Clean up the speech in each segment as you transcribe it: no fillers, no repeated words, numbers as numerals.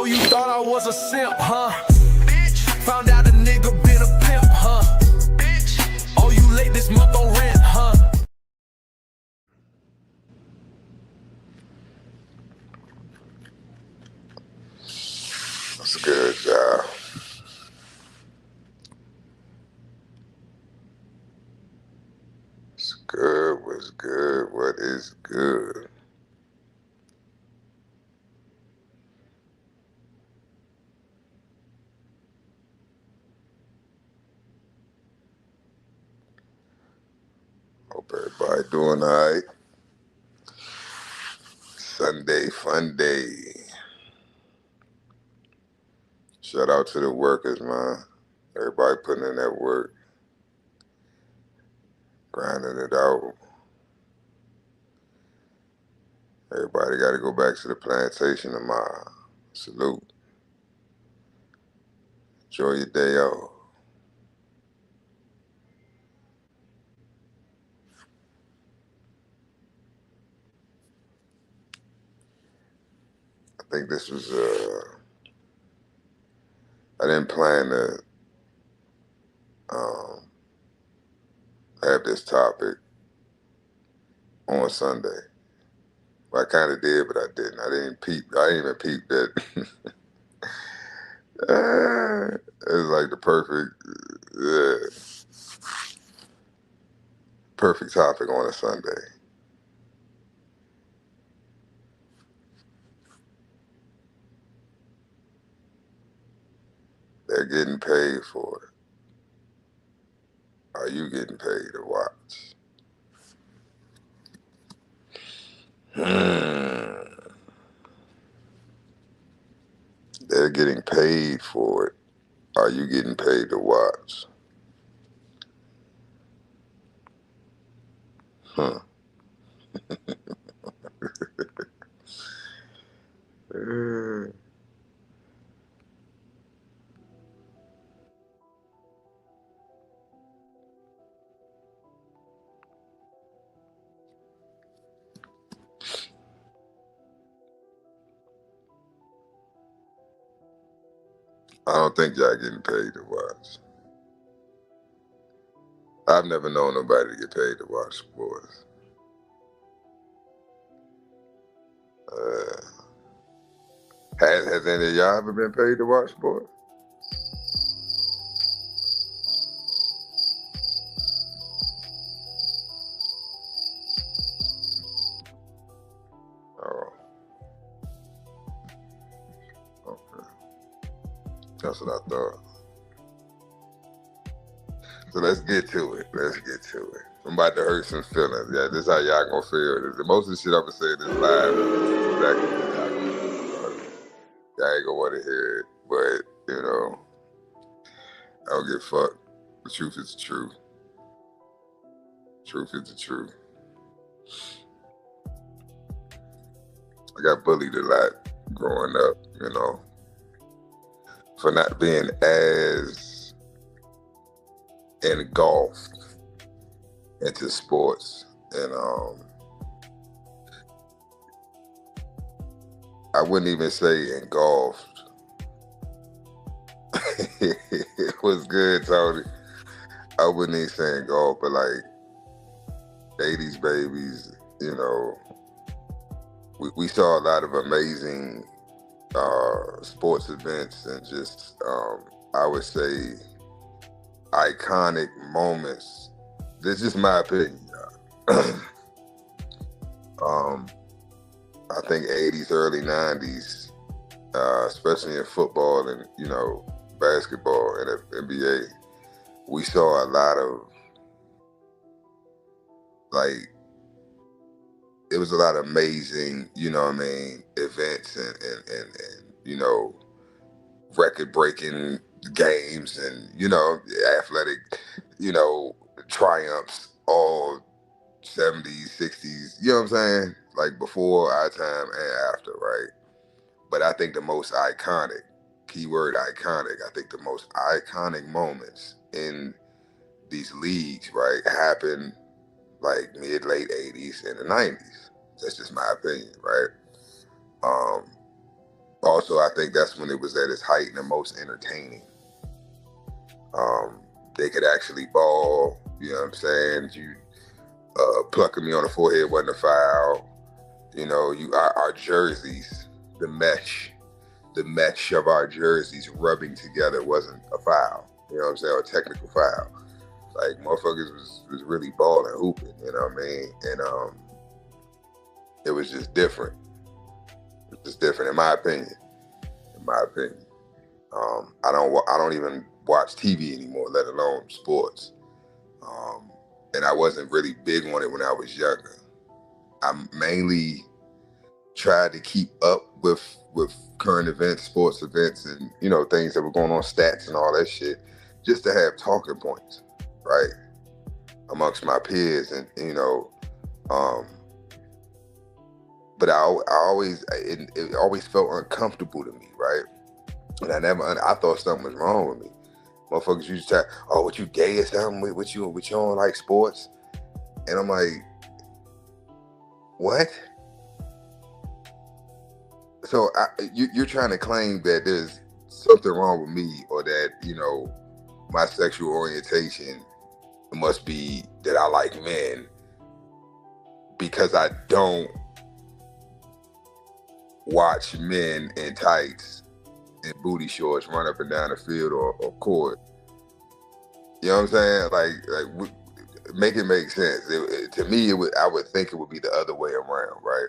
Oh, you thought I was a simp, huh? Bitch. Found out a nigga been a pimp, huh? Bitch. Oh, you late this month on rent, huh? What's good, y'all? What's good? What's good? What is good? Hope everybody doing all right. Sunday fun day. Shout out to the workers, man. Everybody putting in that work, grinding it out. Everybody got to go back to the plantation tomorrow. Salute. Enjoy your day off. I think this was, I didn't plan to have this topic on Sunday. I kind of did, but I didn't. I didn't even peep that. It was like the perfect topic on a Sunday. They're getting paid for it. Are you getting paid to watch? They're getting paid for it. Are you getting paid to watch? Huh. I don't think y'all getting paid to watch. I've never known nobody to get paid to watch sports. Has any of y'all ever been paid to watch sports? Oh, okay. That's what I thought. So let's get to it. I'm about to hurt some feelings. Yeah, this is how y'all gonna feel. Most of the shit I'm gonna say in this live is exactly what y'all gonna feel. Y'all ain't gonna want to hear it, but I don't give a fuck. The truth is the truth. Truth is the truth. I got bullied a lot growing up, for not being as engulfed into sports. And I wouldn't even say engulfed. It was good, Tony. I wouldn't even say engulfed, but like 80s babies, we saw a lot of amazing sports events and just, I would say, iconic moments. This is just my opinion, y'all. I think 80s, early 90s, especially in football and, basketball and NBA, we saw a lot of, it was a lot of amazing, events and record-breaking games and, athletic, triumphs, all 70s, 60s, you know what I'm saying? Like before our time and after, right? But I think the most iconic, keyword iconic, I think the most iconic moments in these leagues, right, happened like mid-late 80s and the 90s. That's just my opinion, right? also, I think that's when it was at its height and the most entertaining. They could actually ball, you know what I'm saying? You plucking me on the forehead wasn't a foul. You know, our jerseys, the mesh of our jerseys rubbing together wasn't a foul. You know what I'm saying? Or a technical foul. Like, motherfuckers was really balling, hooping, you know what I mean? And it was just different. It was just different, in my opinion. I don't even watch TV anymore, let alone sports. And I wasn't really big on it when I was younger. I mainly tried to keep up with current events, sports events, and, you know, things that were going on, stats and all that shit, just to have talking points, right, amongst my peers. And, you know, but it always felt uncomfortable to me, right? And I thought something was wrong with me. Motherfuckers used to say, "Oh, what, you gay or something? What you don't like sports?" And I'm like, what? So you're trying to claim that there's something wrong with me, or that, you know, my sexual orientation must be that I like men because I don't watch men in tights and booty shorts run up and down the field or court. You know what I'm saying? Like make it make sense. To me, I would think it would be the other way around, right?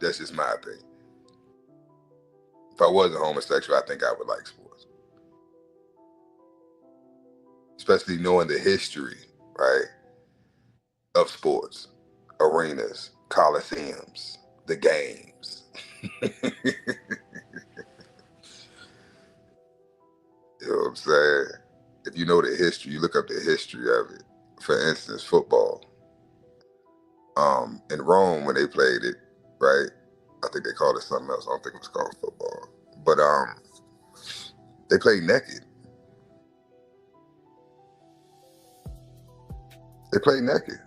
That's just my opinion. If I wasn't homosexual, I think I would like sports. Especially knowing the history, right, of sports, arenas, coliseums, the games. You know what I'm saying? If you know the history, you look up the history of it. For instance, football. In Rome, when they played it, right? I think they called it something else. I don't think it was called football. But they played naked. They played naked.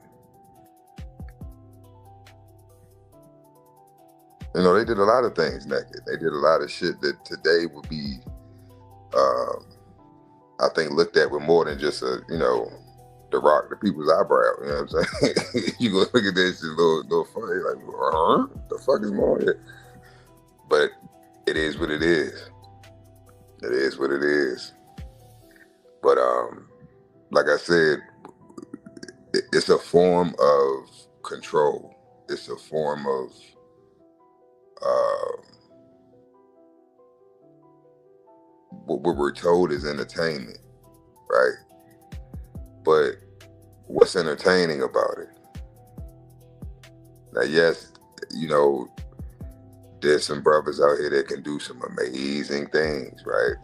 You know, they did a lot of things naked. They did a lot of shit that today would be, I think, looked at with more than just the rock the people's eyebrow. You know what I'm saying? You go look at that shit a little funny, like, the fuck is more here? But it is what it is. It is what it is. But like I said, it's a form of control. It's a form of what we're told is entertainment, right? But what's entertaining about it? Now, yes, you know, there's some brothers out here that can do some amazing things, right?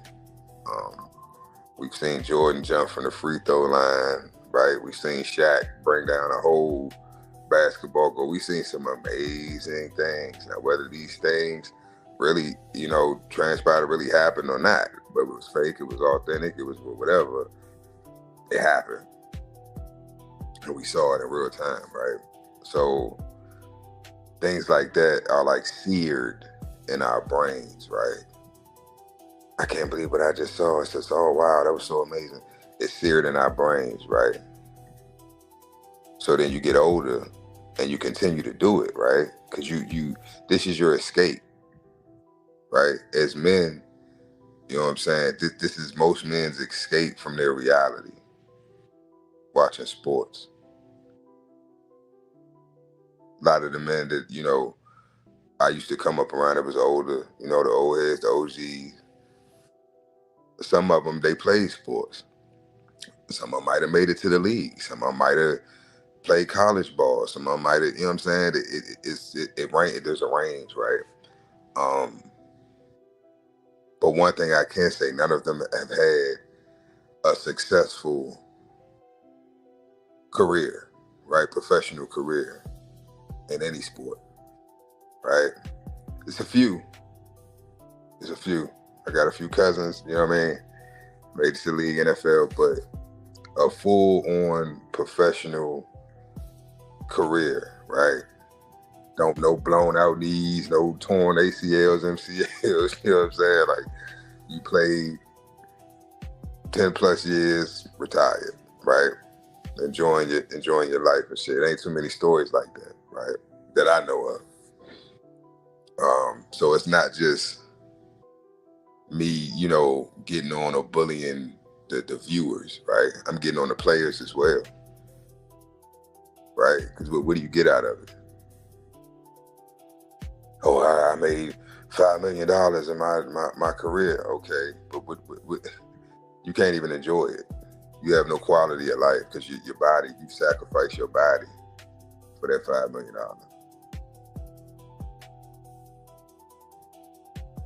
We've seen Jordan jump from the free throw line, right? We've seen Shaq bring down a whole basketball goal. We've seen some amazing things. Now, whether these things really, you know, transpired to really happen or not, whether it was fake, it was authentic, it was whatever, it happened. And we saw it in real time, right? So things like that are like seared in our brains, right? I can't believe what I just saw. It's just, oh wow, that was so amazing. It's seared in our brains, right? So then you get older and you continue to do it, right? Because this is your escape, right? As men, you know what I'm saying? This is most men's escape from their reality. Watching sports. A lot of the men that, you know, I used to come up around that was older, you know, the old heads, the OGs. Some of them, they played sports. Some of them might have made it to the league. Some of them might have played college ball. Some of them might have, you know what I'm saying? There's a range, right? But one thing I can say, none of them have had a successful career, right? Professional career in any sport, right? It's a few. I got a few cousins, you know what I mean? Made it to the league, NFL, but a full-on professional career, right? Don't no blown out knees, no torn ACLs, MCLs. You know what I'm saying? Like you played 10 plus years, retired, right? Enjoying your life and shit. Ain't too many stories like that, right? That I know of. So it's not just me, you know, getting on or bullying the viewers, right? I'm getting on the players as well, right? Because what do you get out of it? Oh, I made $5 million in my career. Okay, but what, you can't even enjoy it. You have no quality of life because your body, you sacrifice your body for that $5 million.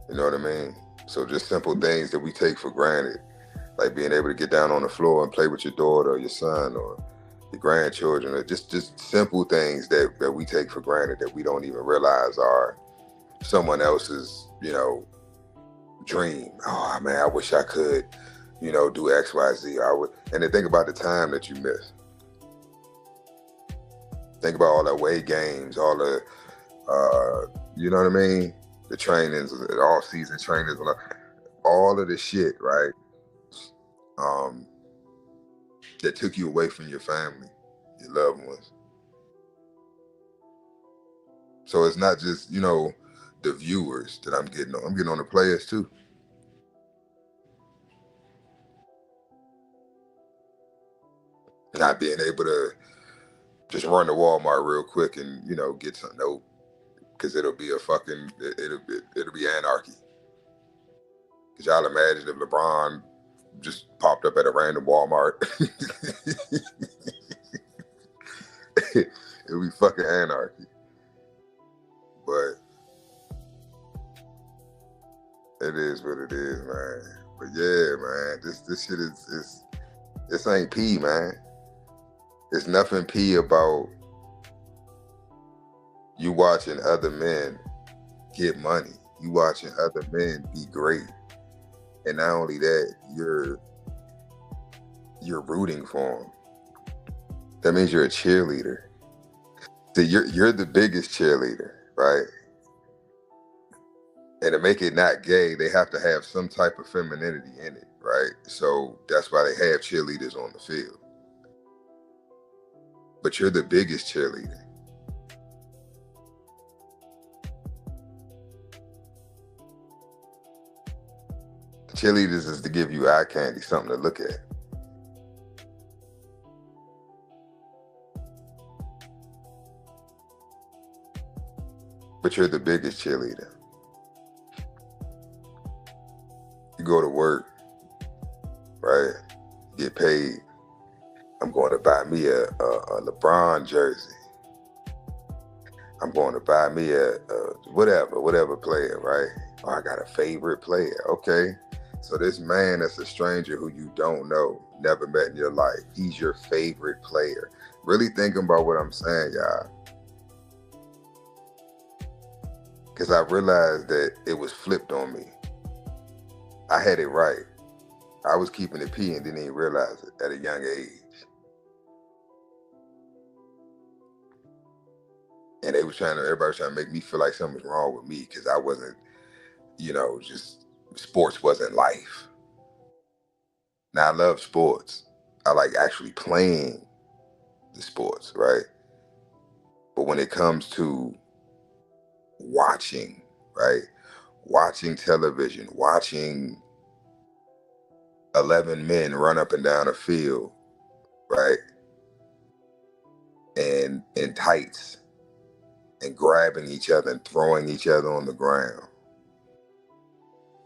You know what I mean? So just simple things that we take for granted, like being able to get down on the floor and play with your daughter or your son or your grandchildren, or just simple things that we take for granted that we don't even realize are someone else's, you know, dream. Oh man, I wish I could, you know, do X, Y, Z. And then think about the time that you miss. Think about all the away games, all the, you know what I mean? The trainings, the off-season trainings, all of the shit, right? That took you away from your family, your loved ones. So it's not just, you know, the viewers that I'm getting on. I'm getting on the players too. Not being able to just run to Walmart real quick and, you know, get some nope, because it'll be a fucking, it'll be anarchy. Because y'all imagine if LeBron just popped up at a random Walmart. It'll be fucking anarchy. But it is what it is, man. But yeah, man, this shit is this ain't pee, man. It's nothing pee about you watching other men get money. You watching other men be great. And not only that, you're rooting for them. That means you're a cheerleader. So you're the biggest cheerleader, right? And to make it not gay, they have to have some type of femininity in it, right? So that's why they have cheerleaders on the field. But you're the biggest cheerleader. Cheerleaders is to give you eye candy, something to look at. But you're the biggest cheerleader. You go to work, right? Get paid. I'm going to buy me a LeBron jersey. I'm going to buy me a whatever player, right? Oh, I got a favorite player. Okay. So this man that's a stranger who you don't know, never met in your life, he's your favorite player. Really thinking about what I'm saying, y'all. Because I realized that it was flipped on me. I had it right. I was keeping it P and didn't even realize it at a young age. And everybody was trying to make me feel like something was wrong with me because I wasn't, you know, just sports wasn't life. Now I love sports. I like actually playing the sports, right? But when it comes to watching, right? Watching television, watching 11 men run up and down a field, right? And in tights and grabbing each other and throwing each other on the ground.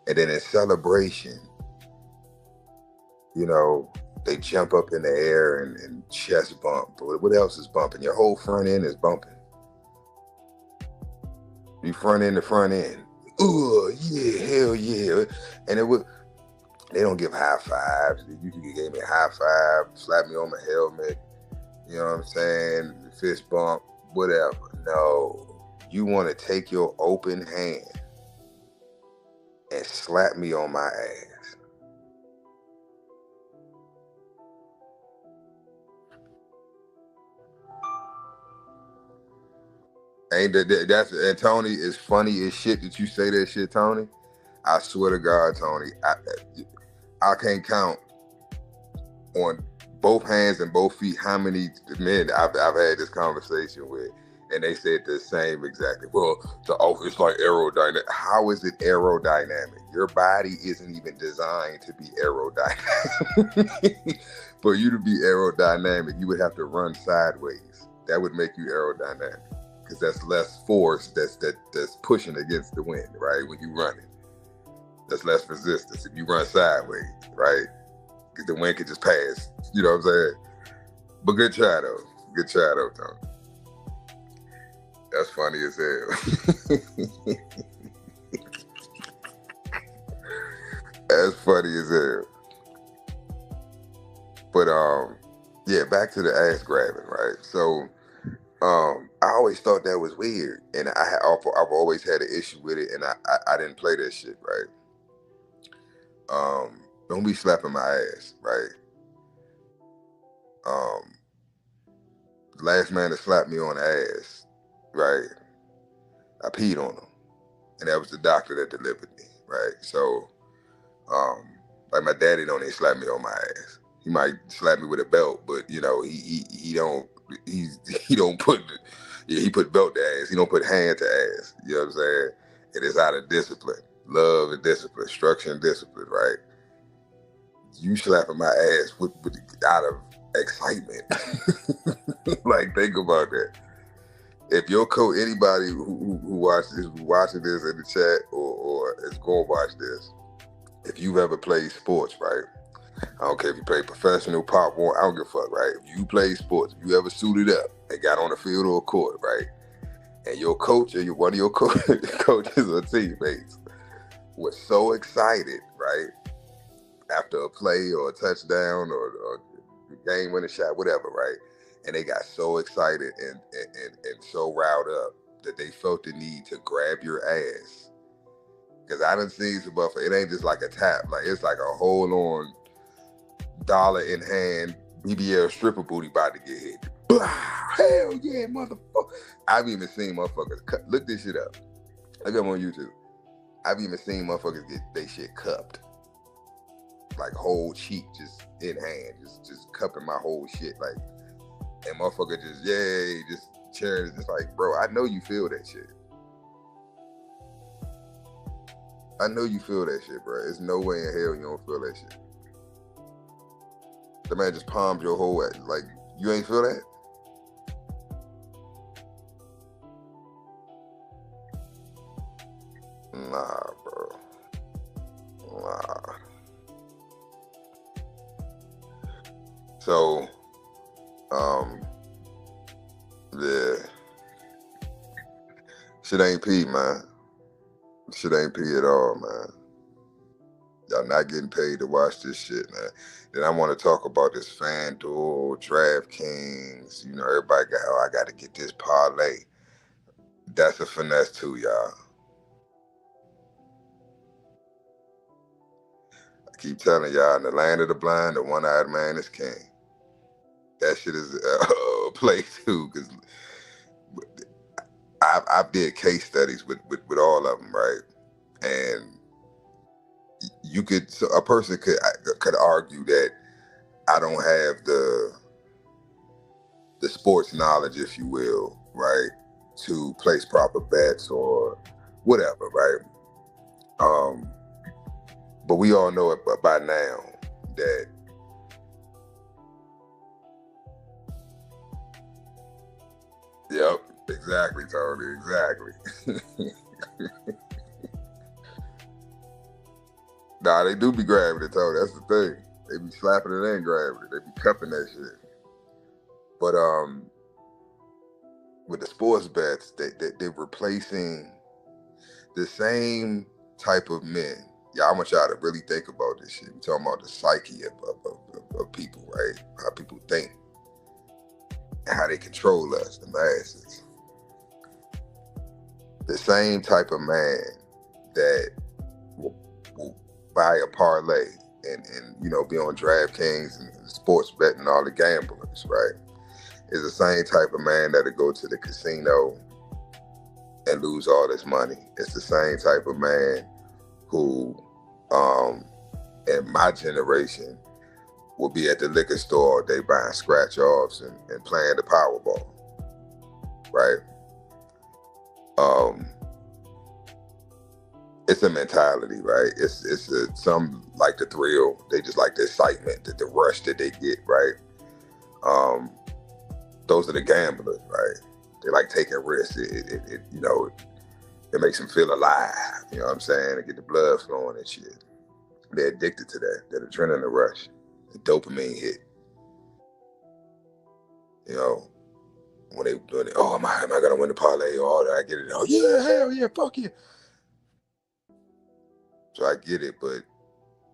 And then in celebration, you know, they jump up in the air and chest bump. But what else is bumping? Your whole front end is bumping. You front end to front end. Oh yeah, hell yeah. And they don't give high fives. You can give me a high five, slap me on my helmet, you know what I'm saying? Fist bump, whatever. No. You want to take your open hand and slap me on my ass. Ain't that's and Tony, it's funny as shit that you say that shit, Tony. I swear to God, Tony, I can't count on both hands and both feet how many men I've had this conversation with, and they said the same exactly. Well, it's like aerodynamic. How is it aerodynamic? Your body isn't even designed to be aerodynamic. For you to be aerodynamic, you would have to run sideways. That would make you aerodynamic, because that's less force that's pushing against the wind, right? When you run it, that's less resistance. If you run sideways, right? Because the wind can just pass. You know what I'm saying? But good try though. Good try though, Tony. That's funny as hell. That's funny as hell. But yeah, back to the ass grabbing, right? So I always thought that was weird, and I've always had an issue with it, and I didn't play that shit, right? Don't be slapping my ass, right? The last man that slapped me on the ass, right? I peed on him, and that was the doctor that delivered me, right? So, like my daddy don't even slap me on my ass. He might slap me with a belt, but you know he don't put he put belt to ass. He don't put hand to ass. You know what I'm saying? It is out of discipline, love and discipline, structure and discipline, right? You slapping my ass with out of excitement. Like, think about that. If your coach, anybody who watching this in the chat or is going to watch this, if you've ever played sports, right? I don't care if you play professional, pop one, I don't give a fuck, right? If you play sports, if you ever suited up and got on the field or court, right? And your coach or one of your coaches or teammates was so excited, right? After a play or a touchdown or game-winning shot, whatever, right? And they got so excited and so riled up that they felt the need to grab your ass. Because I done seen some buffer. It ain't just like a tap. Like, it's like a hold-on, dollar in hand, BBL stripper booty about to get hit. Hell yeah, motherfucker. I've even seen motherfuckers cut. Look this shit up. Look them on YouTube. I've even seen motherfuckers get they shit cupped. Like whole cheek just in hand, just cupping my whole shit, like, and motherfucker just just cheering. It's like, bro, I know you feel that shit. I know you feel that shit, bro. There's no way in hell you don't feel that shit. The man just palmed your whole ass. Like, you ain't feel that? Nah, bro. Nah. So, yeah. Shit ain't pee, man. Shit ain't pee at all, man. Y'all not getting paid to watch this shit, man. Then I want to talk about this FanDuel, DraftKings. You know, everybody got, I got to get this parlay. That's a finesse too, y'all. I keep telling y'all, in the land of the blind, the one-eyed man is king. That shit is a play too, because I did case studies with all of them, right? And you could, so a person could argue that I don't have the sports knowledge, if you will, right, to place proper bets or whatever, right? But we all know it by now that yep, exactly, Tony, exactly. Nah, they do be grabbing it, Tony. That's the thing. They be slapping it and grabbing it. They be cupping that shit. But with the sports bets, they're replacing the same type of men. Yeah, I want y'all to really think about this shit. We're talking about the psyche of people, right? How people think and how they control us, the masses. The same type of man that will buy a parlay and you know, be on DraftKings and sports betting, all the gamblers, right? Is the same type of man that'll go to the casino and lose all this money. It's the same type of man who, in my generation, will be at the liquor store all day buying scratch-offs and playing the Powerball, right? It's a mentality, right? It's some like the thrill. They just like the excitement, the rush that they get, right? Those are the gamblers, right? They like taking risks. It you know, it makes them feel alive. You know what I'm saying? To get the blood flowing and shit. They're addicted to that. That adrenaline rush, the dopamine hit. You know, when they doing it, oh, am I gonna win the parlay? Oh, did I get it? Oh yeah, hell yeah, fuck yeah. So I get it, but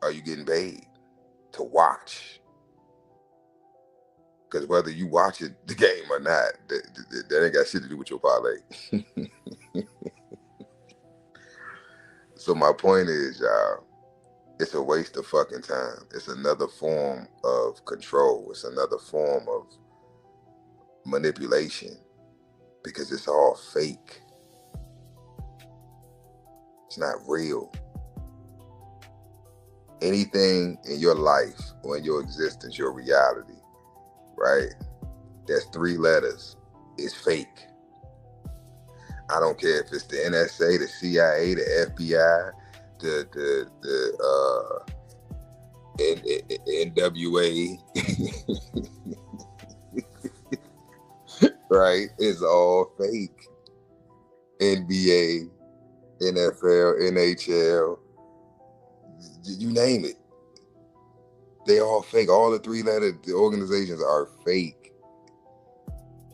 are you getting paid to watch? Because whether you watch it, the game or not, that ain't got shit to do with your parlay. So my point is, y'all, it's a waste of fucking time. It's another form of control. It's another form of manipulation because it's all fake. It's not real. Anything in your life or in your existence, your reality, right? That's 3 letters. It's fake. I don't care if it's the NSA, the CIA, the FBI, the NWA, right? It's all fake. NBA, NFL, NHL, you name it. They all fake. All the 3-letter organizations are fake.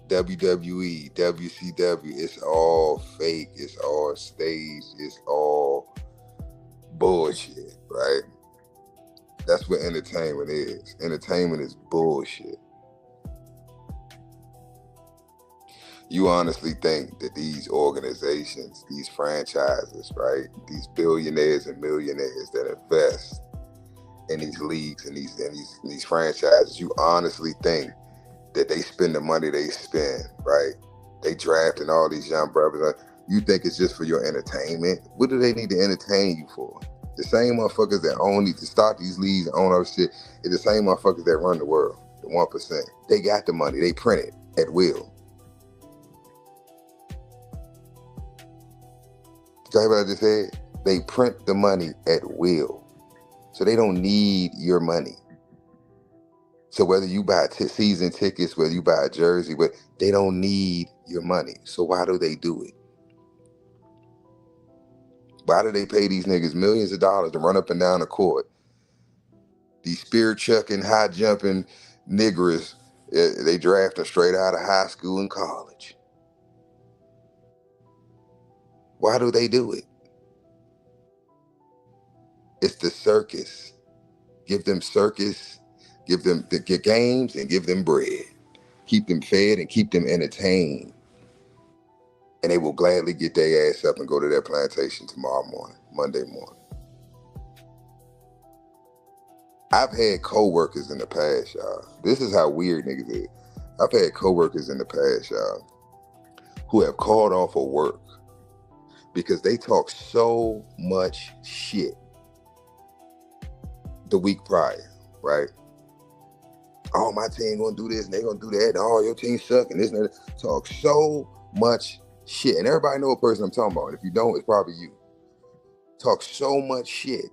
WWE, WCW, it's all fake. It's all staged. It's all bullshit, right? That's what entertainment is. Entertainment is bullshit. You honestly think that these organizations, these franchises, right? These billionaires and millionaires that invest in these leagues and these franchises, you honestly think that they spend the money they spend, right? They drafting all these young brothers. You think it's just for your entertainment? What do they need to entertain you for? The same motherfuckers that need to start these leagues and own our shit is the same motherfuckers that run the world, the 1%. They got the money. They print it at will. You hear what I just said? They print the money at will. So they don't need your money. So whether you buy season tickets, whether you buy a jersey, but they don't need your money. So why do they do it? Why do they pay these niggas millions of dollars to run up and down the court? These spear chucking, high jumping niggers, they draft them straight out of high school and college. Why do they do it? It's the circus. Give them circus. Give them the games and give them bread. Keep them fed and keep them entertained. And they will gladly get their ass up and go to their plantation tomorrow morning, Monday morning. I've had co-workers in the past, y'all. This is how weird niggas is. I've had co-workers in the past, y'all, who have called off of work because they talk so much shit the week prior, right? Oh, my team gonna do this and they gonna do that. And oh, your team suck and this and that. Talk so much shit. And everybody know a person I'm talking about. If you don't, it's probably you. Talk so much shit.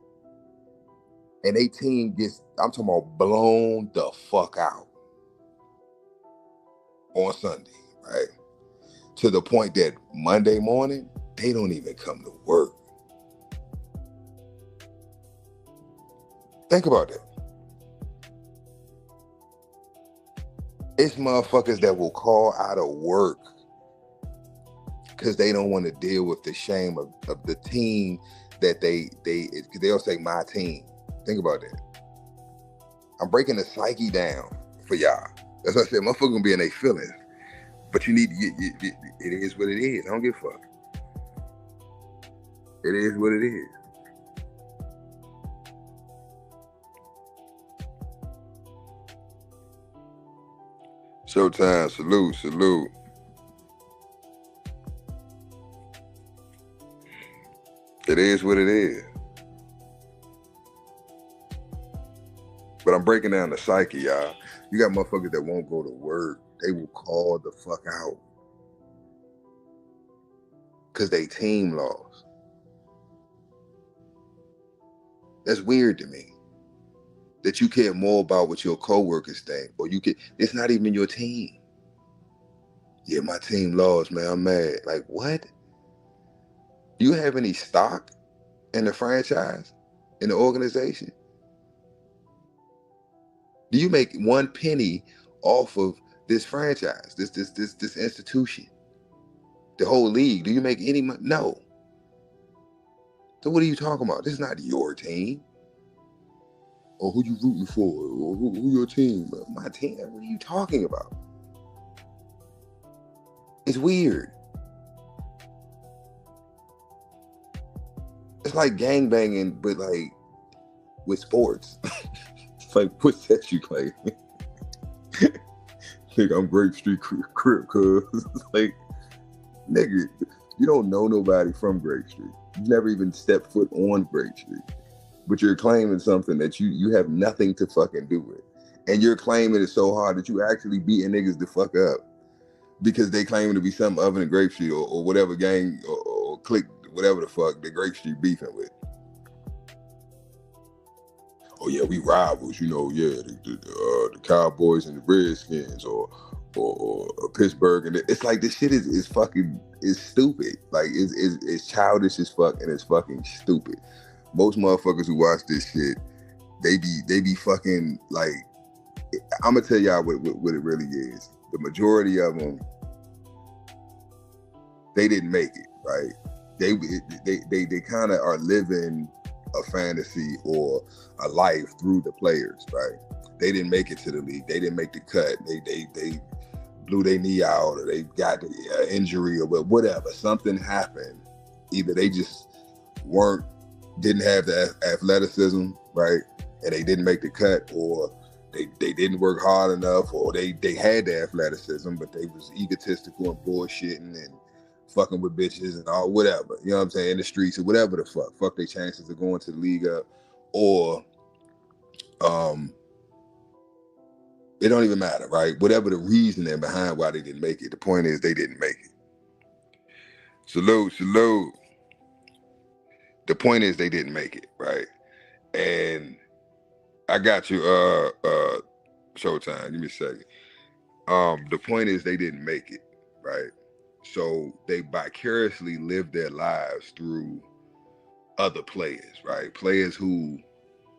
And they team gets, I'm talking about blown the fuck out on Sunday, right? To the point that Monday morning, they don't even come to work. Think about that. It's motherfuckers that will call out of work because they don't want to deal with the shame of the team that they'll say my team. Think about that. I'm breaking the psyche down for y'all. That's what I said. Motherfuckers gonna be in their feelings, but you need to get it is what it is. I don't give a fuck. It is what it is. Showtime, salute. It is what it is. But I'm breaking down the psyche, y'all. You got motherfuckers that won't go to work. They will call the fuck out because they team lost. That's weird to me. That you care more about what your coworkers think, or it's not even your team. Yeah, my team lost, man. I'm mad. Like, what? Do you have any stock in the franchise, in the organization? Do you make one penny off of this franchise, this institution, the whole league? Do you make any money? No. So what are you talking about? This is not your team. Or who you rooting for? Or who your team? My team? What are you talking about? It's weird. It's like gangbanging, but like with sports. It's like, what sex you claim? Nigga, I'm Grape Street Crip, cuz. Like, nigga, you don't know nobody from Grape Street. You never even stepped foot on Grape Street. But you're claiming something that you have nothing to fucking do with. And you're claiming it so hard that you actually beating niggas the fuck up because they claiming to be something other than Grape Street or whatever gang or clique, whatever the fuck the Grape Street beefing with. Oh yeah, we rivals, you know, yeah, the Cowboys and the Redskins or Pittsburgh, and it's like this shit is fucking stupid. Like it's childish as fuck and it's fucking stupid. Most motherfuckers who watch this shit, they be fucking like, I'm gonna tell y'all what it really is. The majority of them, they didn't make it, right? They kind of are living a fantasy or a life through the players, right? They didn't make it to the league. They didn't make the cut. They blew their knee out or they got an injury or whatever. Something happened. Either they just didn't have the athleticism, right? And they didn't make the cut, or they didn't work hard enough, or they had the athleticism, but they was egotistical and bullshitting and fucking with bitches and all whatever, you know what I'm saying, in the streets or whatever the fuck their chances of going to the league up, or it don't even matter, right? Whatever the reasoning behind why they didn't make it, the point is they didn't make it. Salute. The point is they didn't make it, right? And I got you, Showtime. Give me a second. The point is they didn't make it, right? So they vicariously live their lives through other players, right? Players who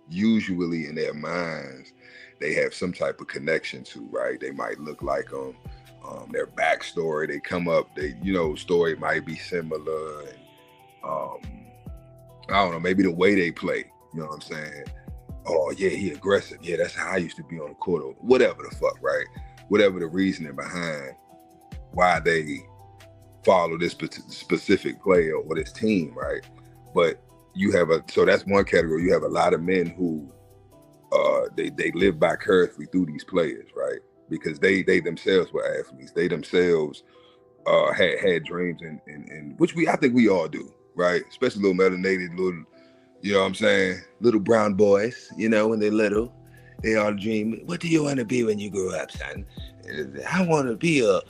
usually in their minds they have some type of connection to, right? They might look like them. Their backstory, they come up, story might be similar, and I don't know, maybe the way they play, you know what I'm saying? Oh yeah, he aggressive. Yeah, that's how I used to be on the court, or whatever the fuck, right? Whatever the reasoning behind why they follow this specific player or this team, right? But so that's one category. You have a lot of men who they live vicariously through these players, right? Because they themselves were athletes. They themselves had dreams, and which I think we all do, right? Especially little melanated, little, you know what I'm saying, little brown boys, when they're little, they all dream. What do you want to be when you grow up, son? I want to be a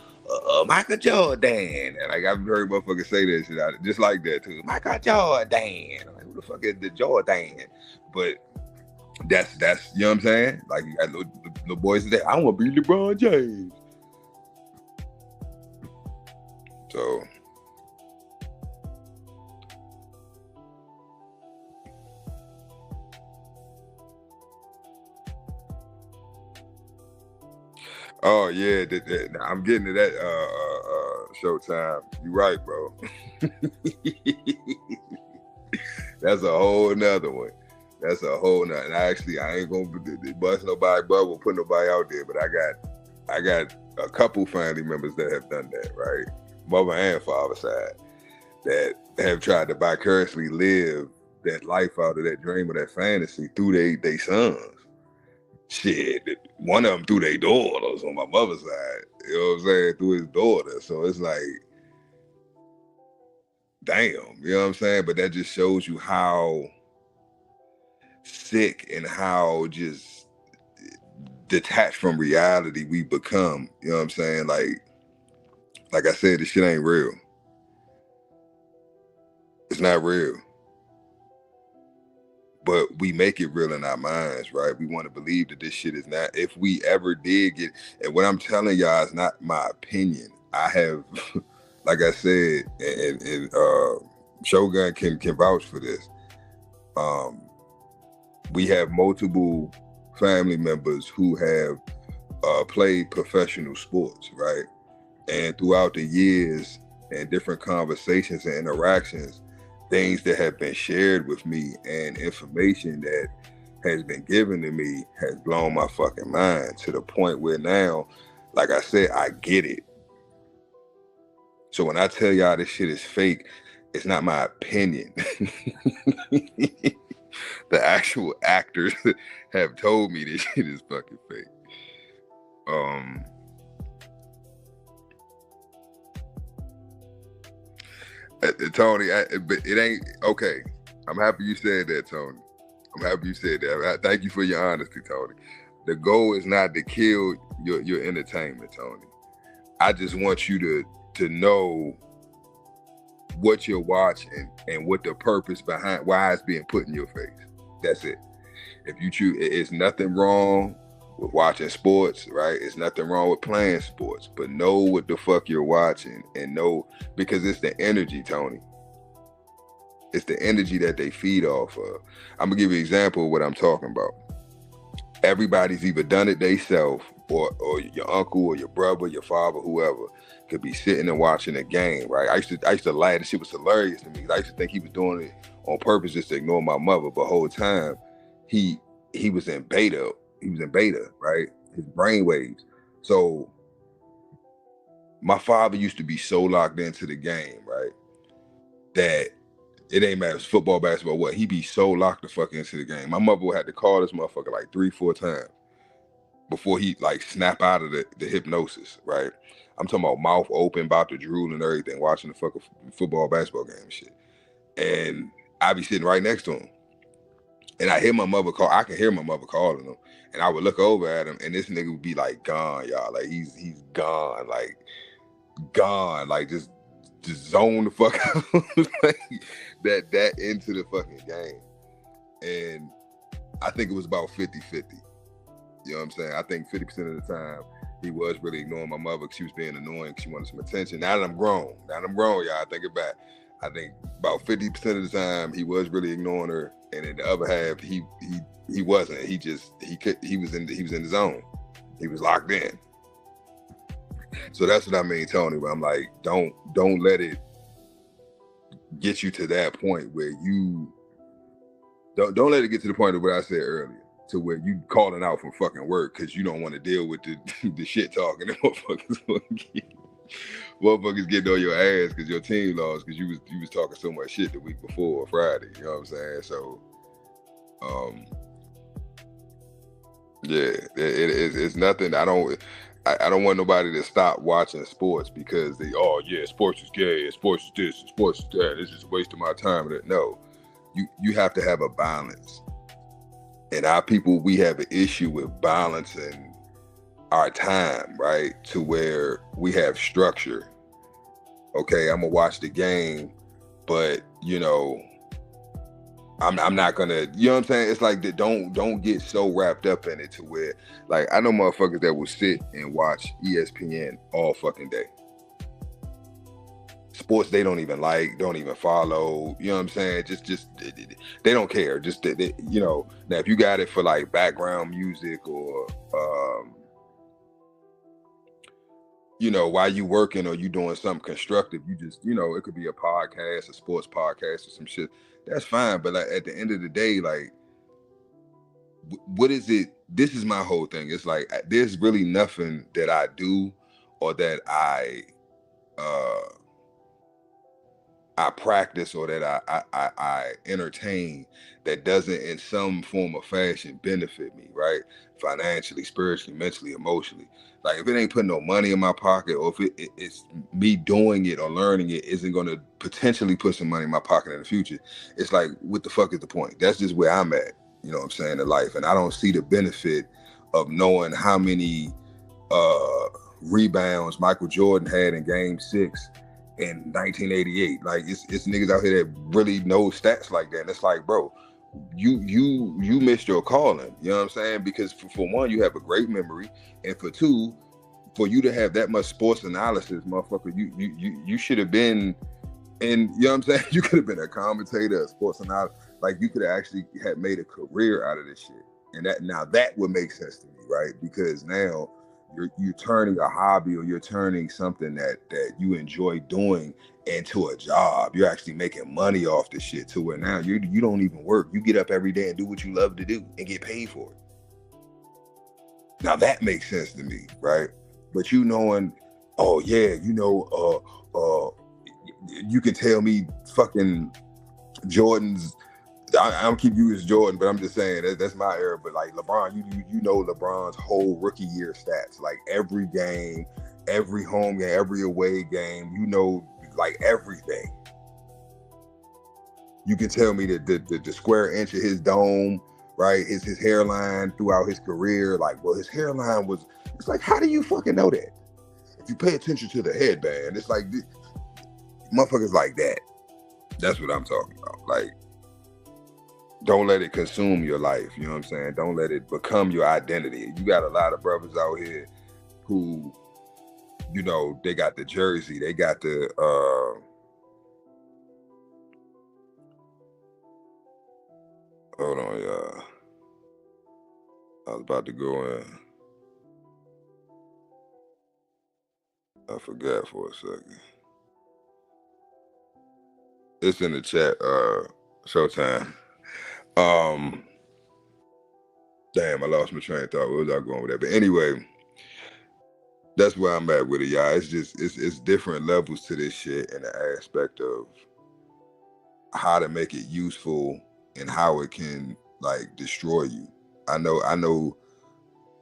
Michael Jordan. And like, I've heard motherfuckers say that shit just like that too. Michael Jordan. Like, who the fuck is the Jordan? But that's you know what I'm saying? Like, you got little boys that I want to be LeBron James. So oh yeah, I'm getting to that Showtime. You right, bro. That's a whole nother one. That's a whole nother. And I ain't gonna bust nobody bubble, put nobody out there, but I got a couple family members that have done that, right? Mother and father side, that have tried to vicariously live that life out of that dream or that fantasy through they sons. Shit, one of them through their daughters on my mother's side, you know what I'm saying, through his daughter. So it's like, damn, you know what I'm saying? But that just shows you how sick and how just detached from reality we become. You know what I'm saying? Like I said, this shit ain't real. It's not real. But we make it real in our minds, right? We want to believe that this shit is not. If we ever did get, and what I'm telling y'all is not my opinion. I have, like I said, and Shogun can vouch for this. We have multiple family members who have played professional sports, right? And throughout the years and different conversations and interactions, things that have been shared with me and information that has been given to me has blown my fucking mind to the point where now, like I said, I get it. So when I tell y'all this shit is fake, it's not my opinion. The actual actors have told me this shit is fucking fake. Tony, but it ain't okay. I'm happy you said that, Tony. I'm happy you said that. Thank you for your honesty, Tony. The goal is not to kill your entertainment, Tony. I just want you to know what you're watching and what the purpose behind why it's being put in your face. That's it. If you choose, it's nothing wrong with watching sports, right? It's nothing wrong with playing sports, but know what the fuck you're watching and know, because it's the energy, Tony. It's the energy that they feed off of. I'm gonna give you an example of what I'm talking about. Everybody's either done it themselves or your uncle or your brother, your father, whoever could be sitting and watching a game, right? I used to laugh. This shit was hilarious to me. I used to think he was doing it on purpose just to ignore my mother, but the whole time he was in beta. He was in beta, right? His brain waves. So my father used to be so locked into the game, right? That it ain't matter, football, basketball, what, he be so locked the fuck into the game. My mother would have to call this motherfucker like 3-4 times before he like snap out of the hypnosis, right? I'm talking about mouth open, about to drool and everything, watching the fucking football, basketball game and shit. And I be sitting right next to him. And I hear my mother call, I can hear my mother calling him. And I would look over at him and this nigga would be like gone, y'all. Like he's gone, like just zone the fuck out. Like, that into the fucking game. And I think it was about 50-50. You know what I'm saying? I think 50% of the time he was really ignoring my mother because she was being annoying because she wanted some attention. Now that I'm grown, y'all, I think it back. I think about 50% of the time he was really ignoring her, and in the other half he wasn't. He was in the zone. He was locked in. So that's what I mean, Tony. But I'm like, don't let it get you to that point where you don't let it get to the point of what I said earlier, to where you calling out from fucking work because you don't want to deal with the shit talking that motherfuckers getting on your ass because your team lost because you was talking so much shit the week before Friday. You know what I'm saying? So, yeah, it's nothing. I don't want nobody to stop watching sports because sports is gay, sports is this, sports is that. It's just a waste of my time. No, you have to have a balance. And our people, we have an issue with balancing our time, right? To where we have structure. Okay, I'm gonna watch the game, but I'm not gonna, you know what I'm saying? It's like don't get so wrapped up in it to where, like, I know motherfuckers that will sit and watch ESPN all fucking day. Sports they don't even like, don't even follow, you know what I'm saying? Just they don't care. Just now if you got it for like background music or while you working or you doing something constructive, you just, it could be a podcast, a sports podcast or some shit. That's fine. But like at the end of the day, like, what is it? This is my whole thing. It's like, there's really nothing that I do or that I I practice or that I entertain that doesn't in some form or fashion benefit me, right? Financially, spiritually, mentally, emotionally. Like if it ain't putting no money in my pocket, or if it's me doing it or learning it isn't going to potentially put some money in my pocket in the future, it's like, what the fuck is the point? That's just where I'm at, you know what I'm saying, in life. And I don't see the benefit of knowing how many uh rebounds Michael Jordan had in game 6 in 1988. Like it's niggas out here that really know stats like that. And it's like, bro, you missed your calling. You know what I'm saying? Because for one, you have a great memory, and for two, for you to have that much sports analysis, motherfucker, you should have been in. You know what I'm saying? You could have been a commentator, a sports analyst. Like you could have actually had made a career out of this shit. And that would make sense to me, right? Because now you're turning a hobby, or you're turning something that you enjoy doing into a job. You're actually making money off this shit, to where now you don't even work. You get up every day and do what you love to do and get paid for it. Now that makes sense to me, right? But you knowing, oh yeah, you can tell me fucking Jordan's. I don't keep using Jordan, but I'm just saying that's my era. But like LeBron, you know LeBron's whole rookie year stats, like every game, every home game, every away game. You know, like everything. You can tell me the square inch of his dome, right? His hairline throughout his career. Like, well, his hairline was. It's like, how do you fucking know that? If you pay attention to the headband, it's like motherfuckers like that. That's what I'm talking about. Like. Don't let it consume your life. You know what I'm saying? Don't let it become your identity. You got a lot of brothers out here who, you know, they got the jersey, they got the hold on, y'all. I was about to go in. I forgot for a second. It's in the chat, Showtime. Damn, I lost my train of thought. Where was I going with that? But anyway, that's where I'm at with it, y'all. It's just it's different levels to this shit, in the aspect of how to make it useful and how it can like destroy you. I know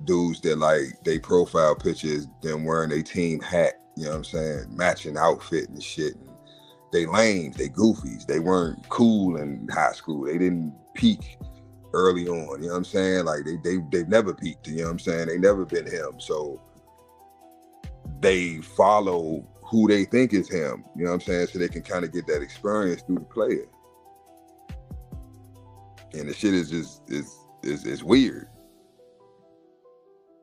dudes that like they profile pictures them wearing a team hat, you know what I'm saying, matching outfit and shit. And they lames, they goofies, they weren't cool in high school. They didn't peak early on, you know what I'm saying? Like they've never peaked, you know what I'm saying? They never been him. So they follow who they think is him, you know what I'm saying? So they can kind of get that experience through the player. And the shit is just it's weird.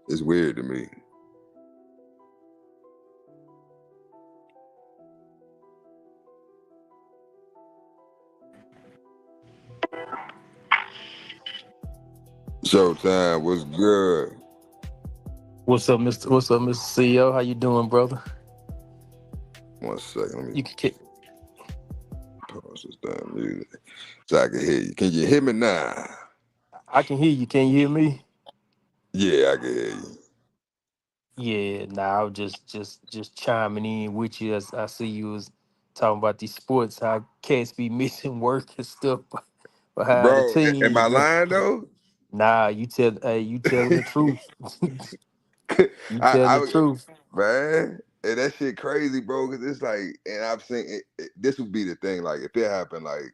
It's weird to me. Showtime, what's good? What's up, Mr. CEO? How you doing, brother? 1 second, let me You can kick. pause this damn music so I can hear you. Can you hear me now? I can hear you. Can you hear me? Yeah, I can hear you. Yeah. Nah, I was just chiming in with you. As I see you was talking about these sports, how cats be missing work and stuff behind the Bro, am I team. lying though? Nah, you telling the truth. You telling the I truth. man, and that shit crazy, bro. Cause it's like, and I've seen this would be the thing. Like, if it happened, like,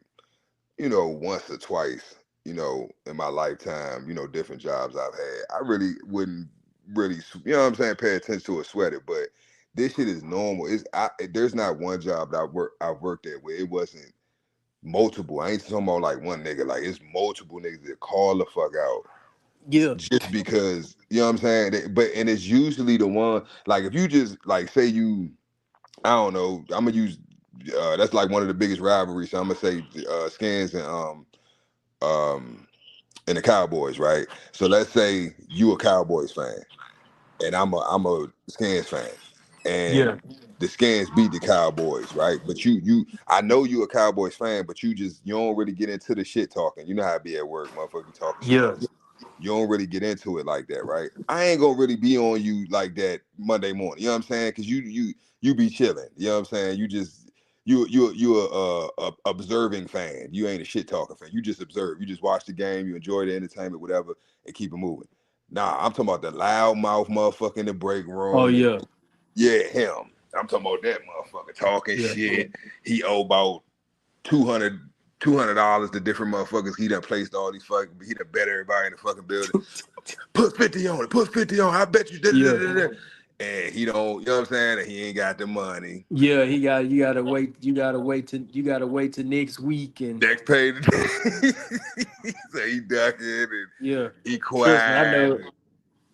you know, once or twice, you know, in my lifetime, you know, different jobs I've had, I really wouldn't really, you know what I'm saying, pay attention to or sweat it. But this shit is normal. There's not one job that I've worked at where it wasn't multiple. I ain't talking about like one nigga. Like, it's multiple niggas that call the fuck out Yeah. just because, you know what I'm saying? And it's usually the one, like, if you just like say I don't know, I'm gonna use that's like one of the biggest rivalries. So I'm gonna say Skins um and the Cowboys, right? So let's say you a Cowboys fan and I'm a Skins fan, Yeah. and the Skins beat the Cowboys, right? But I know you a Cowboys fan, but you don't really get into the shit talking. You know how it be at work, motherfucker, be talking shit. Yeah. You don't really get into it like that, right? I ain't gonna really be on you like that Monday morning. You know what I'm saying? Cause you be chilling. You know what I'm saying? You just You a observing fan. You ain't a shit talking fan. You just observe. You just watch the game. You enjoy the entertainment, whatever, and keep it moving. Nah, I'm talking about the loud mouth motherfucker in the break Oh room. yeah, Yeah, him. I'm talking about that motherfucker talking yeah. shit. He owe about 200 dollars to different motherfuckers. He done placed all these fucking. He done bet everybody in the fucking building. Put 50 on it. Put 50 on it. I bet you. Da, da, Yeah, da, da. And he don't. You know what I'm saying? And he ain't got the money. yeah. You gotta wait. You gotta wait till next week, and Next page. So he ducking and yeah. he Trust me, quiet.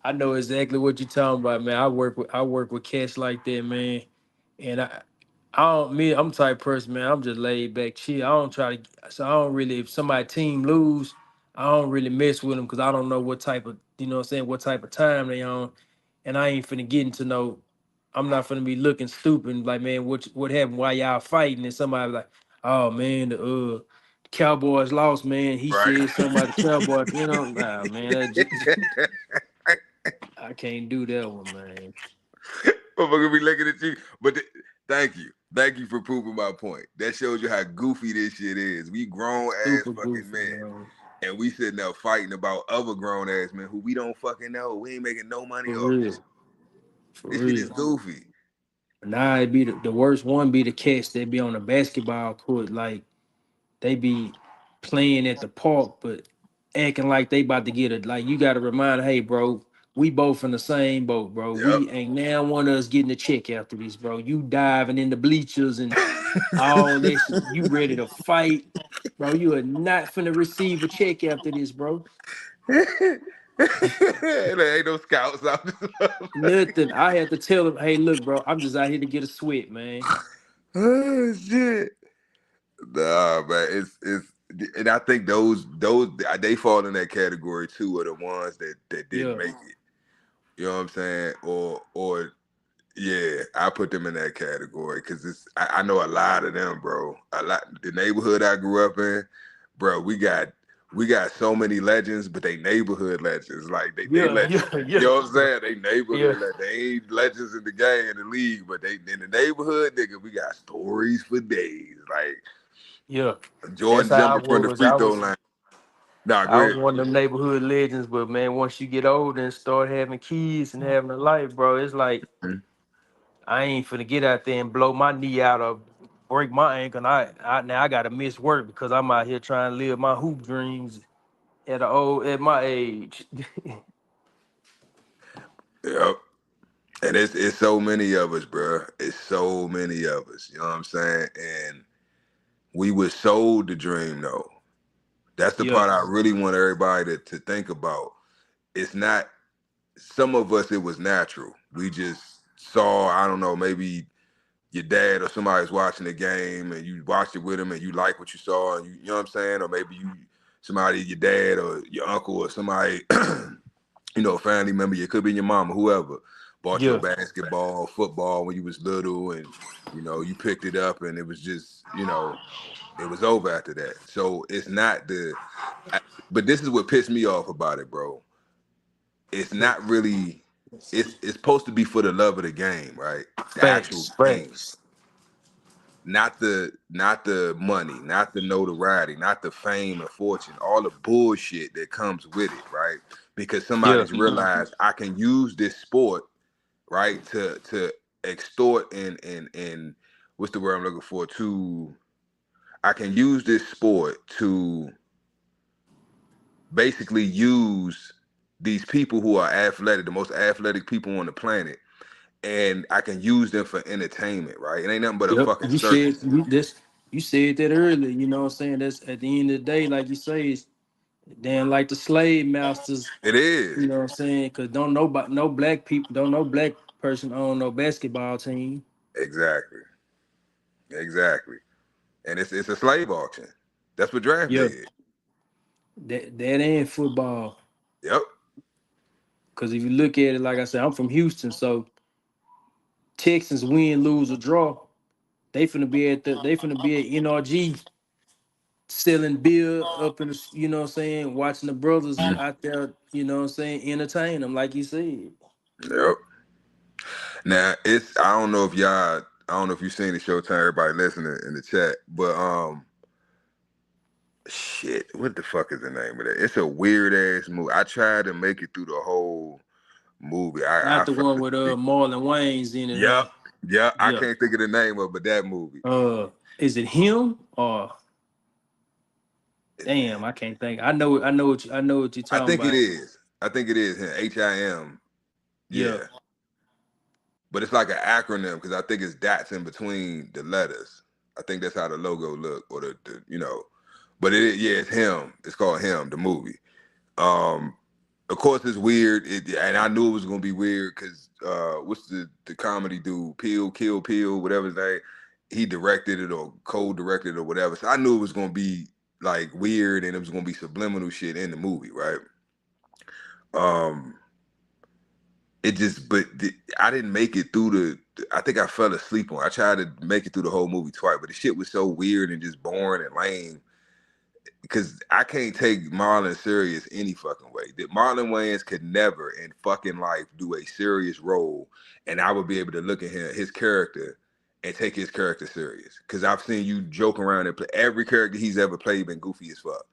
I know exactly what you're talking about, man. I work with cats like that, man. And I'm the type of person, man. I'm just laid back, chill. I don't try to, so I don't really. If somebody team lose, I don't really mess with them because I don't know what type of, what I'm saying, what type of time they on, and I ain't finna get into no. I'm not finna be looking stupid, like, man, what happened? Why y'all fighting? And somebody like, oh man, the Cowboys lost, man. He Right. said something about the Cowboys, nah, man, I can't do that one, man. Motherfucker be looking at you. But thank you. Thank you for proving my point. That shows you how goofy this shit is. We grown ass Super fucking goofy, men. man. And we sitting there fighting about other grown ass men who we don't fucking know. We ain't making no money For off real. this. For This shit is real. goofy. Now it be the worst one be the cats that be on the basketball court, like they be playing at the park, but acting like they about to get it. Like you gotta remind, hey bro, we both in the same boat, bro. Yep. We ain't now one of us getting a check after this, bro. You diving in the bleachers and all that shit. You ready to fight, bro. You are not finna receive a check after this, bro. There ain't no scouts out there. Nothing. I had to tell him, hey, look, bro, I'm just out here to get a sweat, man. Oh shit. Nah, man. It's and I think those they fall in that category too, are the ones that didn't Yeah, make it. You know what I'm saying? Or yeah, I put them in that category because I know a lot of them, bro. A lot. The neighborhood I grew up in, bro. We got so many legends, but they neighborhood legends. Like they yeah, legends. yeah, You yeah, know what I'm saying? They yeah, neighborhood legends. They ain't legends in the game in the league, but they in the neighborhood, nigga. We got stories for days. Like yeah. That's Jordan how I jumping from the was. free throw line. Nah, go I was ahead. one of them neighborhood legends, but man, once you get older and start having kids and having a life, bro, it's like I ain't finna get out there and blow my knee out or break my ankle. And now I gotta miss work because I'm out here trying to live my hoop dreams at my age. Yep. And it's so many of us, bro. It's so many of us. You know what I'm saying? And we were sold the dream, though. That's the Yeah, part I really want everybody to think about. It's not, some of us, it was natural. We just saw, I don't know, maybe your dad or somebody's watching the game and you watched it with him and you like what you saw and you know what I'm saying? Or maybe somebody, your dad or your uncle or somebody, family member, it could be your mama, whoever, bought you a yeah, basketball, football when you was little and, you picked it up and it was just, it was over after that. So it's not but this is what pissed me off about it, bro. It's not really. It's supposed to be for the love of the game, right? The actual facts, game, facts. not the money, not the notoriety, not the fame and fortune, all the bullshit that comes with it, right? Because Yeah, somebody's realized I can use this sport, right, to extort and what's the word I'm looking for? I can use this sport to basically use these people who are athletic, the most athletic people on the planet, and I can use them for entertainment, right? It ain't nothing but a yep. fucking circus. You said that earlier, you know what I'm saying? That's at the end of the day, like you say, it's damn like the slave masters, It is. you know what I'm saying? Cause don't nobody no black people, don't no black person own no basketball team. Exactly. Exactly. And it's a slave auction. That's what draft day Yeah, is. that ain't football. Yep. Cause if you look at it, like I said, I'm from Houston, so Texans win, lose, or draw, they finna be at NRG selling beer up in the, you know what I'm saying, watching the brothers Mhm. out there, you know what I'm saying, entertain them, like you said. Yep. Now I don't know if y'all I don't know if you've seen the Showtime. Everybody listening in the chat, but shit, what the fuck is the name of that? It's a weird ass movie. I tried to make it through the whole movie. Not I the fell one with asleep. Marlon Wayne's in it, Yep, huh? yep. I Yeah. can't think of the name of, but that movie. Is it him or damn? I can't think. I know what you're I talking think it about. is. I think it is him. HIM. Yeah. Yeah, but it's like an acronym because I think it's dots in between the letters. I think that's how the logo look, or the you know. But yeah, it's him. It's called him. The movie. Um, of course, it's weird, and I knew it was gonna be weird because what's the comedy dude, Peel, whatever his name, he directed it or co-directed it or whatever. So I knew it was gonna be like weird, and it was gonna be subliminal shit in the movie, right? Um, it just, but I didn't make it through I think I fell asleep on. I tried to make it through the whole movie twice, but the shit was so weird and just boring and lame because I can't take Marlon serious any fucking way. That Marlon Wayans could never in fucking life do a serious role, and I would be able to look at his character, and take his character serious. Because I've seen you joke around and play every character he's ever played been goofy as fuck.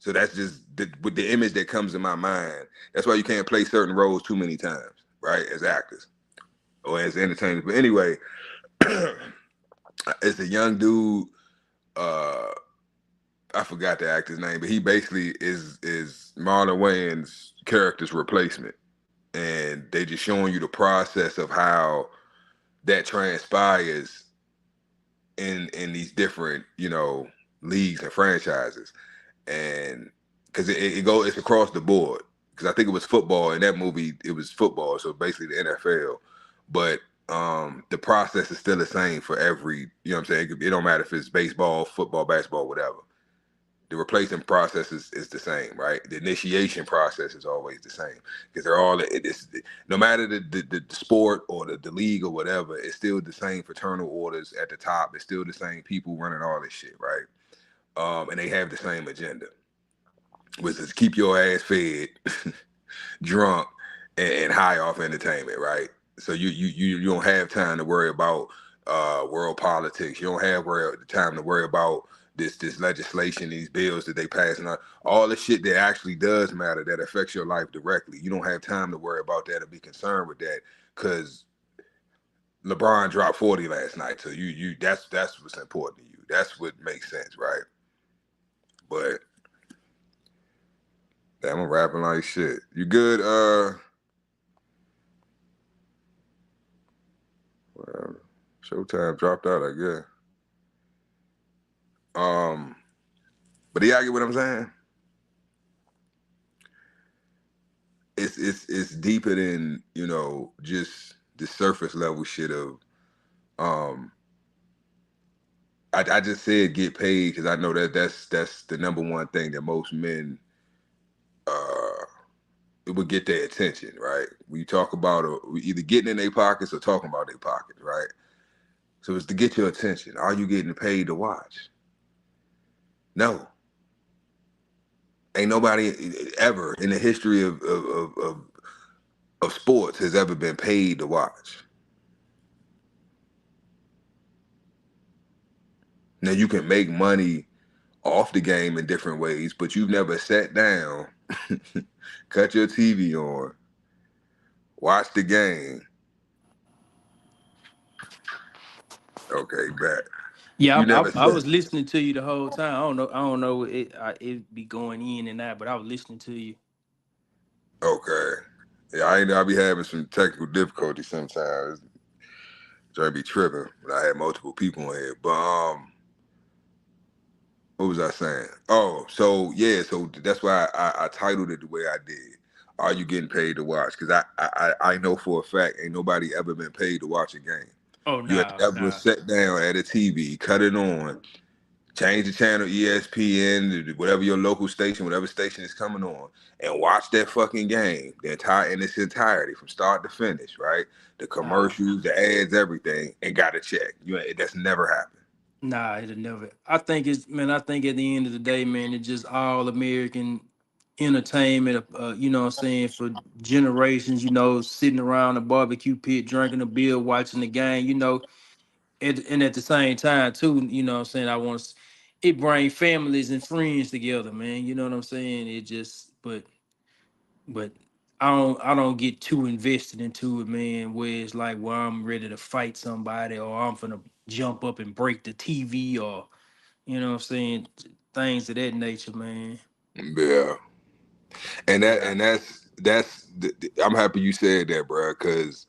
So that's just with the image that comes in my mind. That's why you can't play certain roles too many times, right? As actors or as entertainers. But anyway, it's a young dude. Uh, I forgot the actor's name, but he basically is Marlon Wayans' character's replacement, and they just showing you the process of how that transpires in these different leagues and franchises, and because it's across the board. Because I think it was football in that movie, it was football, so basically the NFL, but the process is still the same for every. You know what I'm saying? It don't matter if it's baseball, football, basketball, whatever. The replacement process is the same, right? The initiation process is always the same because they're all no matter the sport or the league or whatever, it's still the same fraternal orders at the top. It's still the same people running all this shit, right? And they have the same agenda, which is keep your ass fed, drunk, and high off entertainment, right? So you don't have time to worry about world politics. You don't have time to worry about this legislation, these bills that they passing on, all the shit that actually does matter that affects your life directly. You don't have time to worry about that or be concerned with that because LeBron dropped 40 last night. So you that's what's important to you. That's what makes sense, right? But damn, I'm rapping like shit. You good? Well, Showtime dropped out, I guess. But yeah, I get what I'm saying. It's deeper than just the surface level shit of um. I just said get paid because I know that's the number one thing that most men it would get their attention, right? We talk about either getting in their pockets or talking about their pockets, right? So it's to get your attention. Are you getting paid to watch? No. Ain't nobody ever in the history of sports has ever been paid to watch. Now you can make money off the game in different ways, but you've never sat down, cut your TV on, watch the game. Okay, bet. Yeah, You never I sat. was listening to you the whole time. I don't know. It be going in and out, but I was listening to you. Okay. Yeah, I be having some technical difficulties sometimes. Trying to be tripping when I had multiple people in here. But what was I saying? Oh, so yeah, so that's why I titled it the way I did. Are you getting paid to watch? Because I know for a fact ain't nobody ever been paid to watch a game. Oh You have no, ever no. sat down at a TV, cut it on, change the channel, ESPN, whatever your local station, whatever station is coming on, and watch that fucking game, the entire in its entirety, from start to finish, right? The Nah. commercials, the ads, everything, and got a check. That's never happened. Nah, it'll never. I think it's man. I think at the end of the day, man, it's just all American entertainment. You know what I'm saying, for generations. You know, sitting around a barbecue pit, drinking a beer, watching the game. You know, and at the same time too, you know what I'm saying, it bring families and friends together, man. You know what I'm saying? It just but I don't get too invested into it, man, where it's like where I'm ready to fight somebody or I'm finna jump up and break the TV or you know what I'm saying, things of that nature, man. Yeah, and I'm happy you said that, bro, because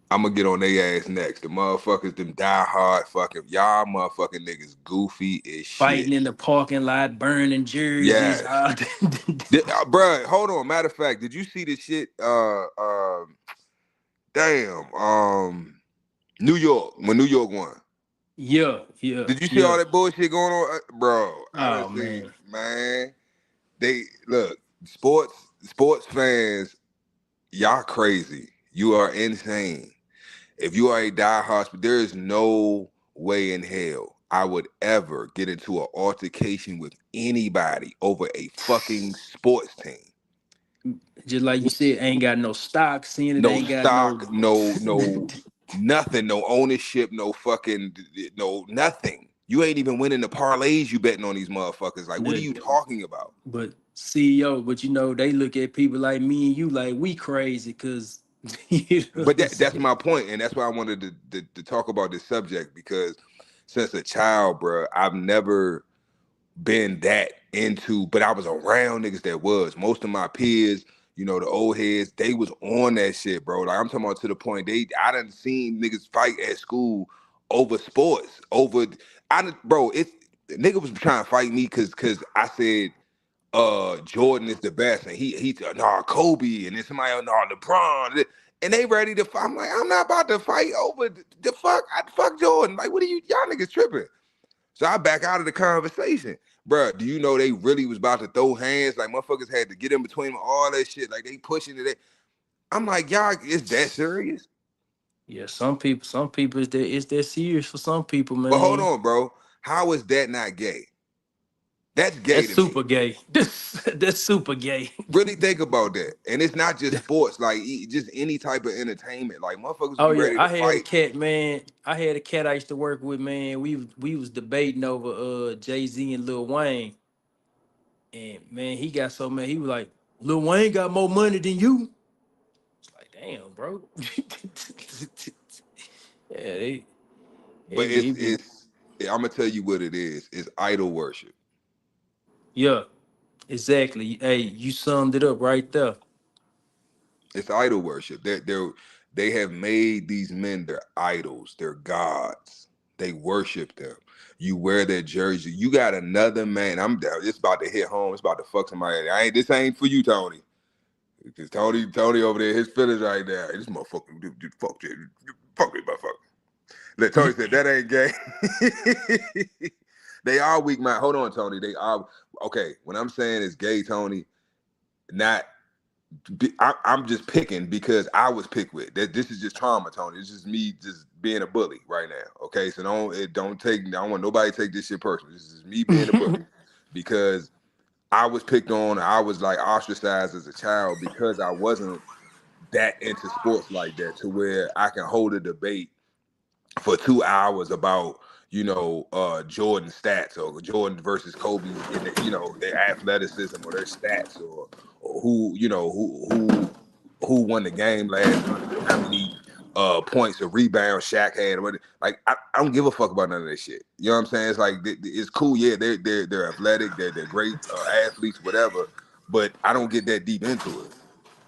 I'm gonna get on their ass next. The motherfuckers, them die hard fucking y'all motherfucking niggas goofy as shit. Fighting in the parking lot, burning jerseys. Yes. Bruh, hold on. Matter of fact, did you see this shit? Damn. New York, when New York won. Yeah, yeah, Did you see all yeah. that bullshit going on? Bro, I done Oh seen, man. man. They look, sports fans, y'all crazy. You are insane. If you are a diehard, there is no way in hell I would ever get into an altercation with anybody over a fucking sports team. Just like you said, ain't got no stocks in it, No ain't got no stock, no nothing, no ownership, no fucking no nothing. You ain't even winning the parlays you betting on these motherfuckers. Like, what are you nothing. talking about? But CEO, but you know, they look at people like me and you like we crazy because you know what But I'm that's saying? my point, and that's why I wanted to talk about this subject because since a child, bro, I've never been that into, but I was around niggas that was. Most of my peers, you know, the old heads, they was on that shit, bro. Like I'm talking about to the point I done seen niggas fight at school over sports, bro, it's nigga was trying to fight me cause I said Jordan is the best and he nah Kobe and then somebody else nah LeBron and they ready to fight. I'm like, I'm not about to fight over the fuck fuck Jordan. Like what are y'all niggas tripping? So I back out of the conversation. Bruh, do you know they really was about to throw hands? Like motherfuckers had to get in between them, all that shit. Like they pushing it. I'm like, y'all, is that serious? Yeah, some people is that serious for some people, But hold man. on, bro. How is that not gay? That's gay That's to me. super gay. That's super gay. Really think about that. And it's not just sports, like just any type of entertainment. Like motherfuckers Oh be yeah, ready to I had a fight. cat, man. I had a cat I used to work with, man. We was debating over Jay-Z and Lil Wayne. And man, he got so mad. He was like, Lil Wayne got more money than you. It's like, damn, bro. Yeah, But it be I'm gonna tell you what it is. It's idol worship. yeah, exactly. Hey, you summed it up right there. It's idol worship. They have made these men their idols, their gods. They worship them. You wear their jersey. You got another man. It's about to hit home. It's about to fuck somebody. This ain't for you, Tony. Because Tony over there, his feelings right there. This motherfucker, fuck this motherfucker. Let Tony said that ain't gay. They are weak mind. Hold on, Tony. They are okay. When I'm saying it's gay, Tony, not I'm just picking because I was picked with. This is just trauma, Tony. It's just me just being a bully right now. Okay, so I don't want nobody to take this shit personal. This is me being a bully because I was picked on. I was like ostracized as a child because I wasn't that into sports like that to where I can hold a debate for 2 hours about Jordan stats or Jordan versus Kobe in their athleticism or their stats or who won the game last night or how many points or rebounds Shaq had or what. Like I don't give a fuck about none of that shit. You know what I'm saying? It's like it's cool. Yeah, they're athletic. They're great athletes, whatever. But I don't get that deep into it.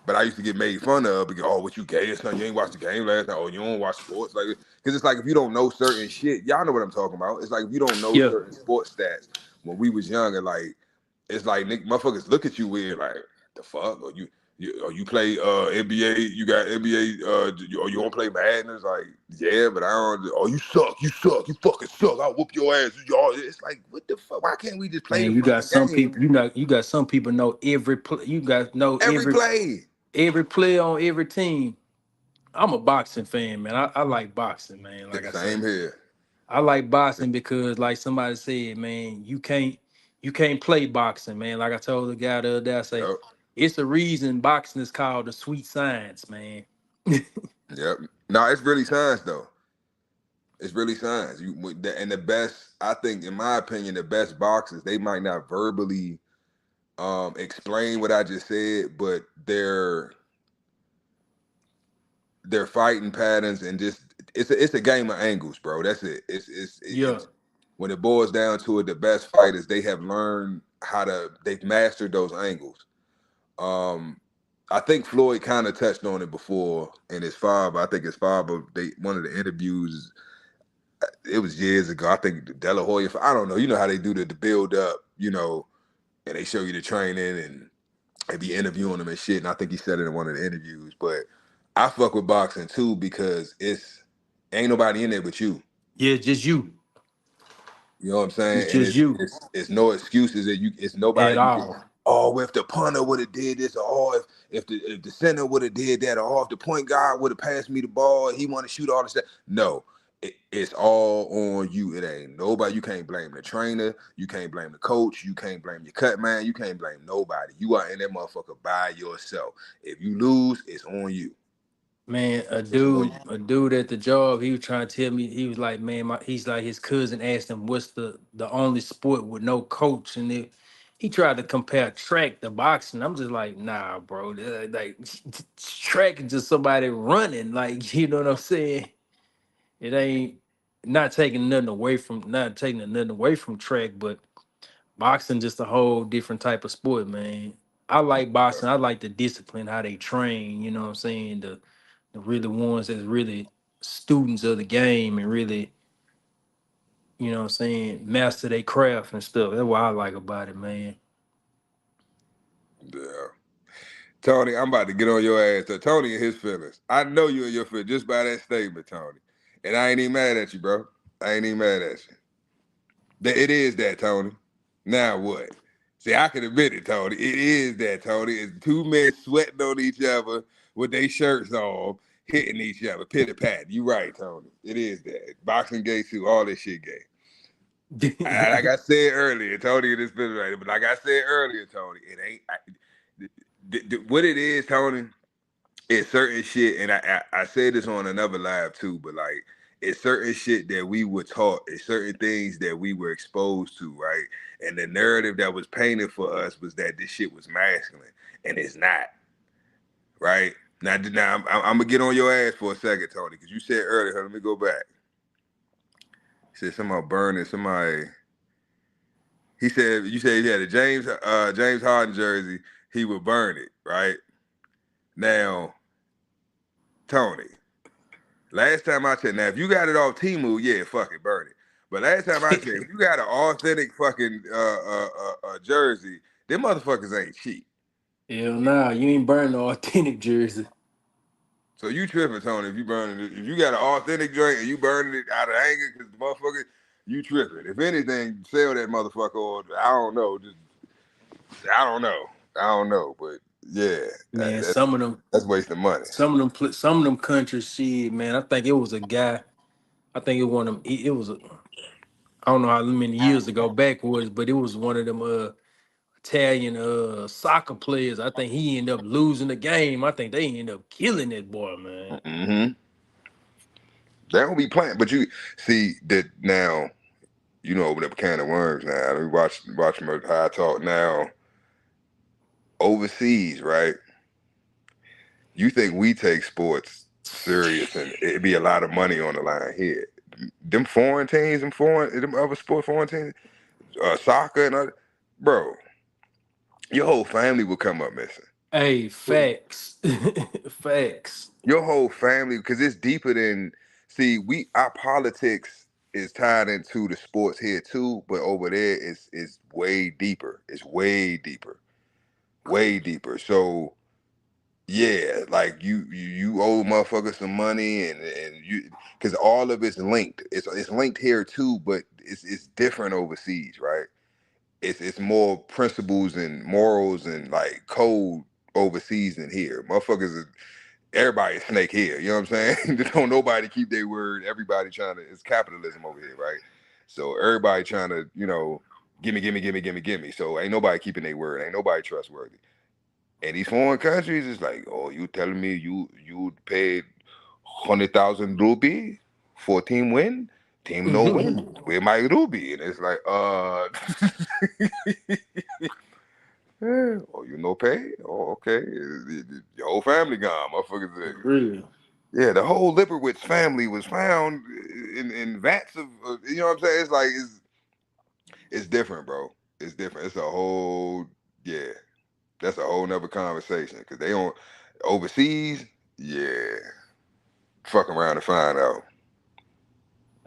But I used to get made fun of because, oh, what you gay or something? You ain't watched the game last night. Oh, you don't watch sports. Like, because it's like if you don't know certain shit, y'all know what I'm talking about. It's like if you don't know Yeah, certain sports stats when we was younger, like, it's like motherfuckers look at you weird, like, the fuck? Or you play NBA, you got NBA, or you want to play Madden? It's like, yeah, but I don't, oh, you suck, you fucking suck, I'll whoop your ass. Y'all, it's like, what the fuck? Why can't we just play man. the You got fucking some game people. You got some people know every play. You got know every play? every player on every team. I'm a boxing fan, man. I like boxing, man. Like I Same say, here. I like boxing because, like somebody said, man, you can't play boxing, man. Like I told the guy the other day, I say, Yep. it's a reason boxing is called the sweet science, man. Yep. No, it's really science though. It's really science. And the best, I think, in my opinion, the best boxers, they might not verbally explain what I just said, but their fighting patterns and just it's a game of angles, bro. That's it. Yeah. It's when it boils down to it, the best fighters, they have learned they've mastered those angles. I think Floyd kind of touched on it before in his five. I think his five, one of the interviews, it was years ago. I think De La Hoya, I don't know. You know how they do the build up, and they show you the training and they be interviewing them and shit. And I think he said it in one of the interviews. But I fuck with boxing too because ain't nobody in there but you. Yeah, just you. You know what I'm saying? It's And just you it's no excuses that it's at nobody you can. all. Oh, if the punter would have did this, or if the center would have did that, or if the point guard would have passed me the ball, he want to shoot all this stuff. No, it's all on you. It ain't nobody. You can't blame the trainer. You can't blame the coach. You can't blame your cut man. You can't blame nobody. You are in that motherfucker by yourself. If you lose, it's on you. Man, It's on you. a dude at the job, he was trying to tell me, he was like, man, he's like, his cousin asked him what's the only sport with no coach, and he tried to compare track to boxing. I'm just like, nah, bro, like track is just somebody running, like, you know what I'm saying? It ain't not taking nothing away from track, but boxing just a whole different type of sport, man. I like boxing. I like the discipline, how they train. You know what I'm saying? The really ones that's really students of the game and really, you know what I'm saying, master their craft and stuff. That's what I like about it, man. Yeah. Tony, I'm about to get on your ass. So Tony and his feelings. I know you and your feelings just by that statement, Tony. And I ain't even mad at you, bro. I ain't even mad at you. It is that, Tony. Now what? See, I can admit it, Tony. It is that, Tony. It's two men sweating on each other with their shirts on, hitting each other, pitter pat. You right, Tony. It is that. Boxing gay too. All this shit gay. Like I said earlier, Tony, this been right. But like I said earlier, Tony, it ain't. What it is, Tony. It's certain shit, and I said this on another live too, but like it's certain shit that we were taught, it's certain things that we were exposed to, right? And the narrative that was painted for us was that this shit was masculine, and it's not, right? Now I'm gonna get on your ass for a second, Tony, because you said earlier. Let me go back. You said something about burning somebody. You said he had a James Harden jersey. He would burn it, right? Now, Tony. Last time I checked, now if you got it off Temu, yeah, fuck it, burn it. But last time I checked, if you got an authentic fucking jersey, them motherfuckers ain't cheap. Hell nah, you ain't burning no authentic jersey. So you tripping, Tony? If you burning it, if you got an authentic drink and you burning it out of anger, because the motherfucker, you tripping. If anything, sell that motherfucker, or I don't know, I don't know, but yeah, Man, that's wasting money. some of them countries, shit, man. I think it was a guy. I think it was one of them. It was I don't know how many years ago backwards, but it was one of them Italian soccer players. I think he ended up losing the game. I think they ended up killing that boy, man. Mm-hmm. They don't be playing, but you see that now. You know, open up a can of worms now. We watch how I talk now. Overseas, right? You think we take sports serious and it'd be a lot of money on the line here. Them foreign teams, them other foreign teams, soccer and other, bro, your whole family will come up missing. Hey, facts, facts. Your whole family, because it's deeper than, see, our politics is tied into the sports here too, but over there it's way deeper. It's way deeper. Way deeper. So yeah, like you owe motherfuckers some money and you, because all of it's linked. It's linked here too, but it's different overseas, right? It's more principles and morals and like code overseas than here. Everybody a snake here. You know what I'm saying? Don't nobody keep their word. Everybody it's capitalism over here, right? So everybody trying to, gimme, gimme, gimme, gimme, gimme. So ain't nobody keeping their word. Ain't nobody trustworthy. And these foreign countries, it's like, oh, you telling me you paid 100,000 rupee 14 win, team no win. Where my Ruby? And it's like, oh, you no pay? Oh, okay. Your whole family gone, motherfuckers. Really? Yeah, the whole Liverwitz family was found in vats of, you know what I'm saying? It's like, it's different, bro. It's different. It's a whole, yeah. That's a whole nother conversation. Because they don't, overseas, yeah. Fuck around and find out.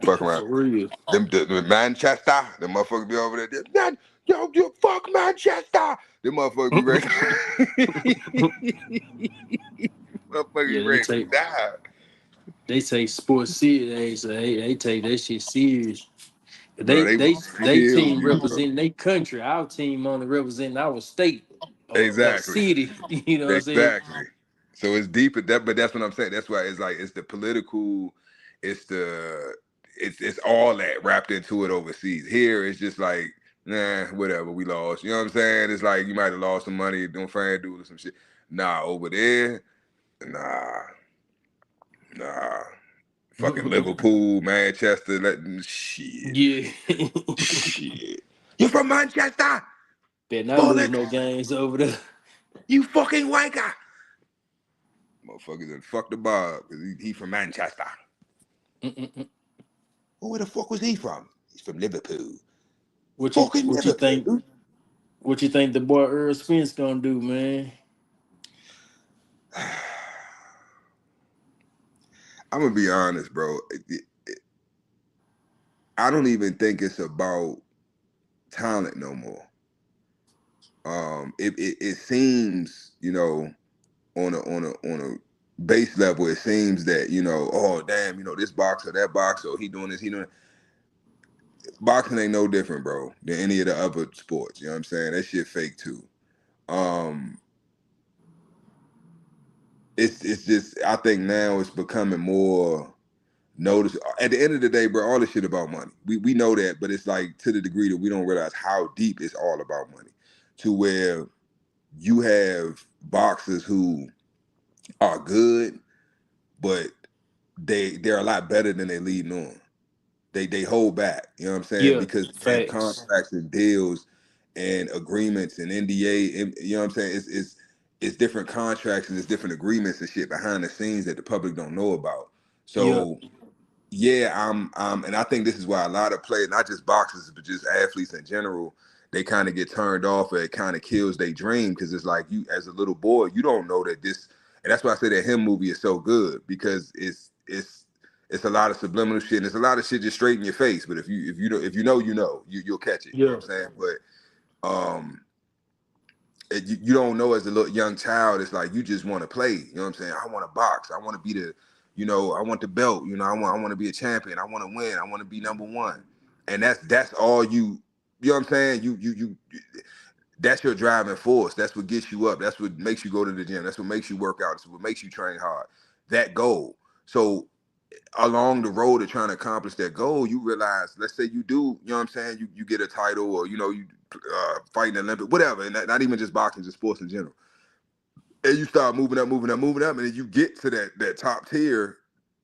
Fuck around. For real. The Manchester, the motherfuckers be over there. Man, yo, you fuck Manchester. Them motherfuckers be ready. Motherfuckers Yeah, be ready to die. they take sports serious. They take that shit serious. Bro, They they they will they kill team you, bro. representing their country. Our team only representing our state or Exactly. city. You know what I'm saying? Exactly. So it's deep at that, but that's what I'm saying. That's why it's like it's the political, it's the it's all that wrapped into it overseas. Here it's just like, nah, whatever, we lost. You know what I'm saying? It's like you might have lost some money doing FanDuel or some shit. Nah, over there, nah. Fucking Liverpool, Manchester, shit. Yeah. Shit. You from Manchester? Better not lose Bollocks. no games over there. You fucking wanker. Motherfuckers done fucked the Bob because he from Manchester. Mm-mm-mm. Well, where the fuck was he from? He's from Liverpool. What you Fucking what you think? Liverpool. What you think the boy Earl Spence gonna do, man? I'm gonna be honest, bro. I don't even think it's about talent no more. It seems, on a base level, it seems that, oh damn, this boxer, that boxer, he doing this, he doing. Boxing ain't no different, bro, than any of the other sports. You know what I'm saying? That shit fake too. Um, it's just, I think now it's becoming more notice. At the end of the day, bro, all this shit about money. We know that, but it's like to the degree that we don't realize how deep it's all about money. To where you have boxers who are good, but they're a lot better than they leading on. They hold back, you know what I'm saying? Yeah, Because they have facts. contracts and deals and agreements and NDA, and, you know what I'm saying? It's different contracts and it's different agreements and shit behind the scenes that the public don't know about. Yeah, So yeah, and I think this is why a lot of players, not just boxers, but just athletes in general, they kind of get turned off, or it kind of kills their dream, because it's like, you as a little boy, you don't know that this, and that's why I say that him movie is so good, because it's a lot of subliminal shit, and it's a lot of shit just straight in your face. But if you don't, if you know, you'll catch it. You know yeah, what I'm saying? But you don't know as a little young child. It's like you just want to play. You know what I'm saying? I want to box. I want to be the, I want the belt. I want to be a champion. I want to win. I want to be number one. And that's all you. You know what I'm saying? You. That's your driving force. That's what gets you up. That's what makes you go to the gym. That's what makes you work out. That's what makes you train hard. That goal. So along the road of trying to accomplish that goal, you realize, let's say you do, you know what I'm saying, you get a title, or you fight in the Olympic, whatever, and not even just boxing, just sports in general. And you start moving up, and then you get to that top tier,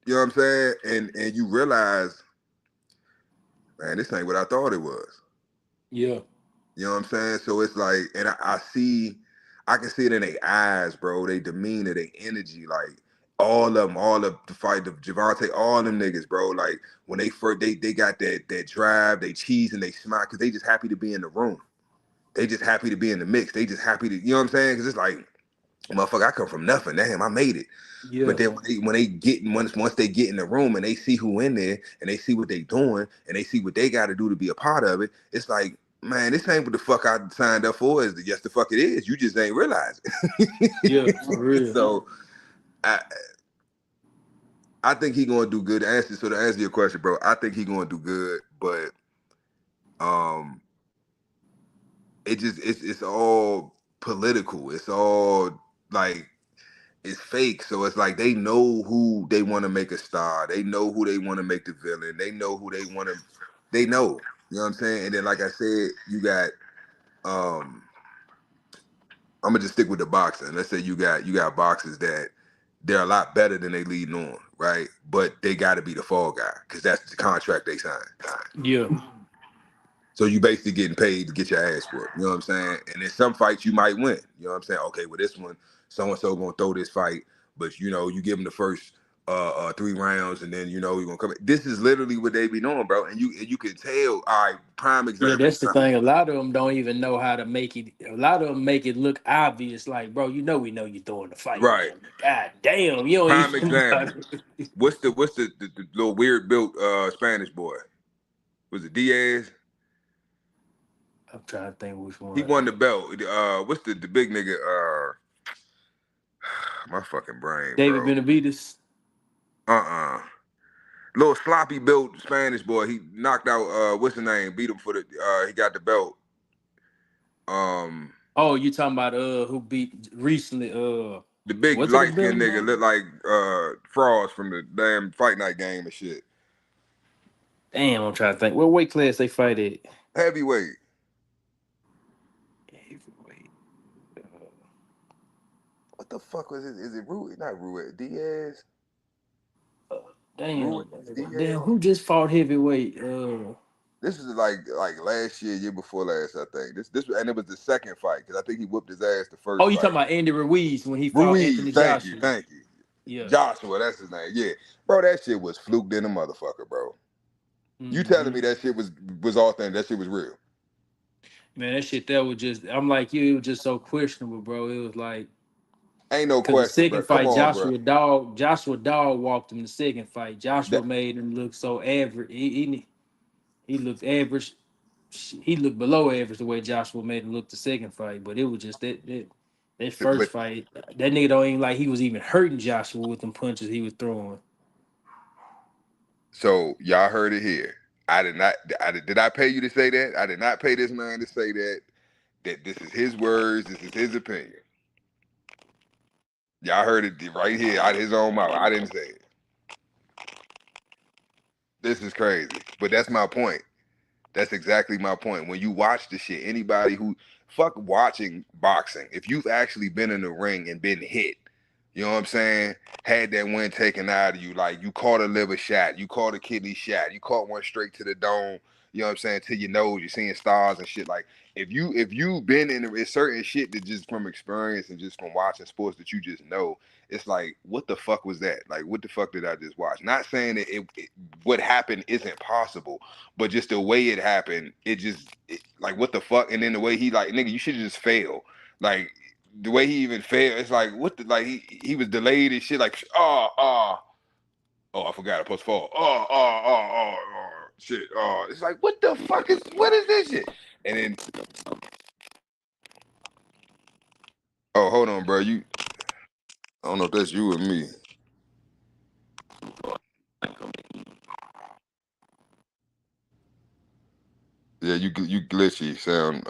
you know what I'm saying, and you realize, man, this ain't what I thought it was. yeah, You know what I'm saying? So it's like, and I can see it in their eyes, bro. They demeanor, their energy, like all of them, all of the fight, the Javante, all them niggas, bro. Like when they first, they got that drive, they cheese and they smile, because they just happy to be in the room. They just happy to be in the mix. They just happy to, you know what I'm saying? Because it's like, motherfucker, I come from nothing. Damn, I made it. yeah, But then once they get in the room and they see who in there and they see what they doing and they see what they got to do to be a part of it, it's like, man, this ain't what the fuck I signed up for. Yes, the fuck it is. You just ain't realize yeah, it. for real. So I think he gonna do good. To answer your question, bro, I think he gonna do good, but um, it's all political. It's all like, it's fake. So it's like they know who they want to make a star. They know who they want to make the villain. They know who they want to. They know. You know what I'm saying? And then, like I said, you got. I'm gonna just stick with the boxing. Let's say you got boxers that they're a lot better than they leading on. right? But they got to be the fall guy because that's the contract they signed. Yeah. So you basically getting paid to get your ass whooped. You know what I'm saying? And in some fights you might win. You know what I'm saying? Okay, well this one, so and so gonna throw this fight, but you know you give them the first 3 rounds, and then you know you're gonna come. This is literally what they be doing, bro. And you can tell. All right, prime Yeah, example. that's the thing. A lot of them don't even know how to make it. A lot of them make it look obvious. Like, bro, we know you throwing the fight, Right. man. God damn, you don't Prime even. example. What's the little weird built Spanish boy? Was it Diaz? I'm trying to think which He one. won the belt. What's the big nigga? My fucking brain, David bro. Benavidez. Little sloppy built Spanish boy. He knocked out what's the name? Beat him for the he got the belt. Oh, you talking about who beat recently? The big Was it a light skinned belt? nigga looked like Frost from the damn fight night game and shit. Damn, I'm trying to think. What weight class they fight at? Heavyweight. Heavyweight. What the fuck was it? Is it Rui? Not Rui. Diaz? Ruiz Damn, damn. Diaz? Who just fought heavyweight? This was like last year before last, I think. This and it was the second fight because I think he whooped his ass the Oh, first you talking fight. about Andy Ruiz when he fought Ruiz, Anthony thank you, Joshua? thank you. Yeah. Joshua, that's his name. Yeah, bro, that shit was fluked in a motherfucker, bro. You telling me that shit was authentic? That shit was real? Man, that shit that was just. I'm like you. It was just so questionable, bro. It was like Ain't no because the question, bro. second Come fight, on, bro. Joshua Dog walked him the second fight. Joshua That, made him look so average. He looked average. He looked below average the way Joshua made him look the second fight. But it was just that first but fight. That nigga don't even like he was even hurting Joshua with them punches he was throwing. so y'all heard it here. I did not. Did I pay you to say that? I did not pay this man to say that. That this is his words. This is his opinion. Y'all heard it right here out of his own mouth. I didn't say it. This is crazy. But that's my point. That's exactly my point. When you watch the shit, anybody who fuck watching boxing, if you've actually been in the ring and been hit, you know what I'm saying? Had that wind taken out of you, like you caught a liver shot, you caught a kidney shot, you caught one straight to the dome, you know what I'm saying, to your nose, you're seeing stars and shit. Like if you've been in it's certain shit that just from experience and just from watching sports that you just know, it's like, what the fuck was that? Like, what the fuck did I just watch? Not saying that what happened isn't possible, but just the way it happened, like, what the fuck? And then the way he, like, nigga, you should have just failed. Like, the way he even failed, it's like, what the, like, he was delayed and shit, like, I forgot, I supposed to fall. Shit. It's like, what the fuck what is this shit? And then, hold on, bro. I don't know if that's you or me. Yeah, you glitchy sound.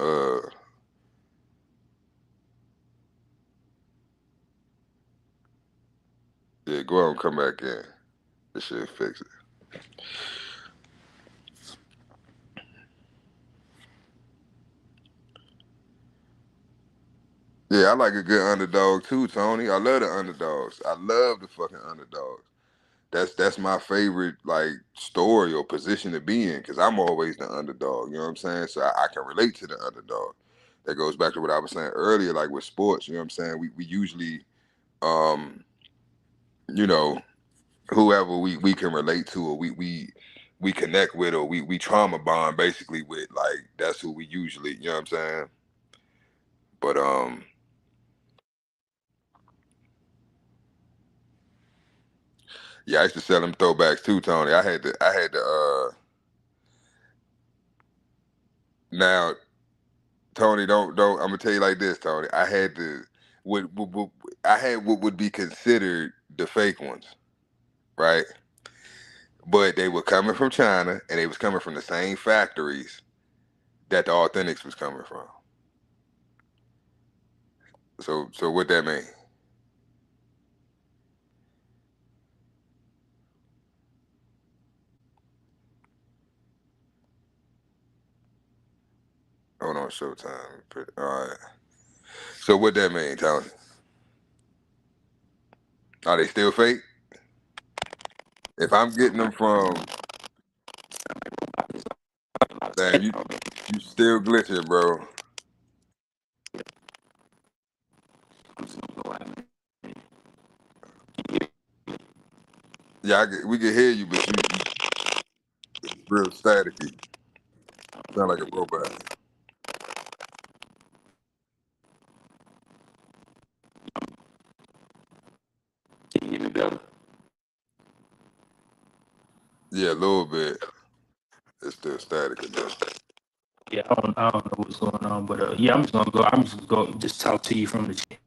Yeah, go out and come back in. This shit fix it. Yeah, I like a good underdog too, Tony. I love the underdogs. I love the fucking underdogs. That's my favorite, like, story or position to be in, because I'm always the underdog. You know what I'm saying? So I can relate to the underdog. That goes back to what I was saying earlier, like with sports. You know what I'm saying? We usually, um, you know, whoever we can relate to, or we connect with, or we trauma bond basically with, like, that's who we usually, you know what I'm saying? But yeah, I used to sell them throwbacks too, Tony. I had to now, Tony, don't I'm gonna tell you like this, Tony. I had to I had what would be considered the fake ones, right? But they were coming from China, and they was coming from the same factories that the authentics was coming from. So what that mean? Hold on, Showtime. All right. So what that mean, Tony? Are they still fake? If I'm getting them from, damn, you still glitching, bro. Yeah, we can hear you, but it's real staticky. Sound like a robot. Can you hear me better? Yeah, a little bit. It's still static enough. Yeah, I don't know what's going on, but yeah, I'm just gonna go. I'm just gonna just talk to you from the chat.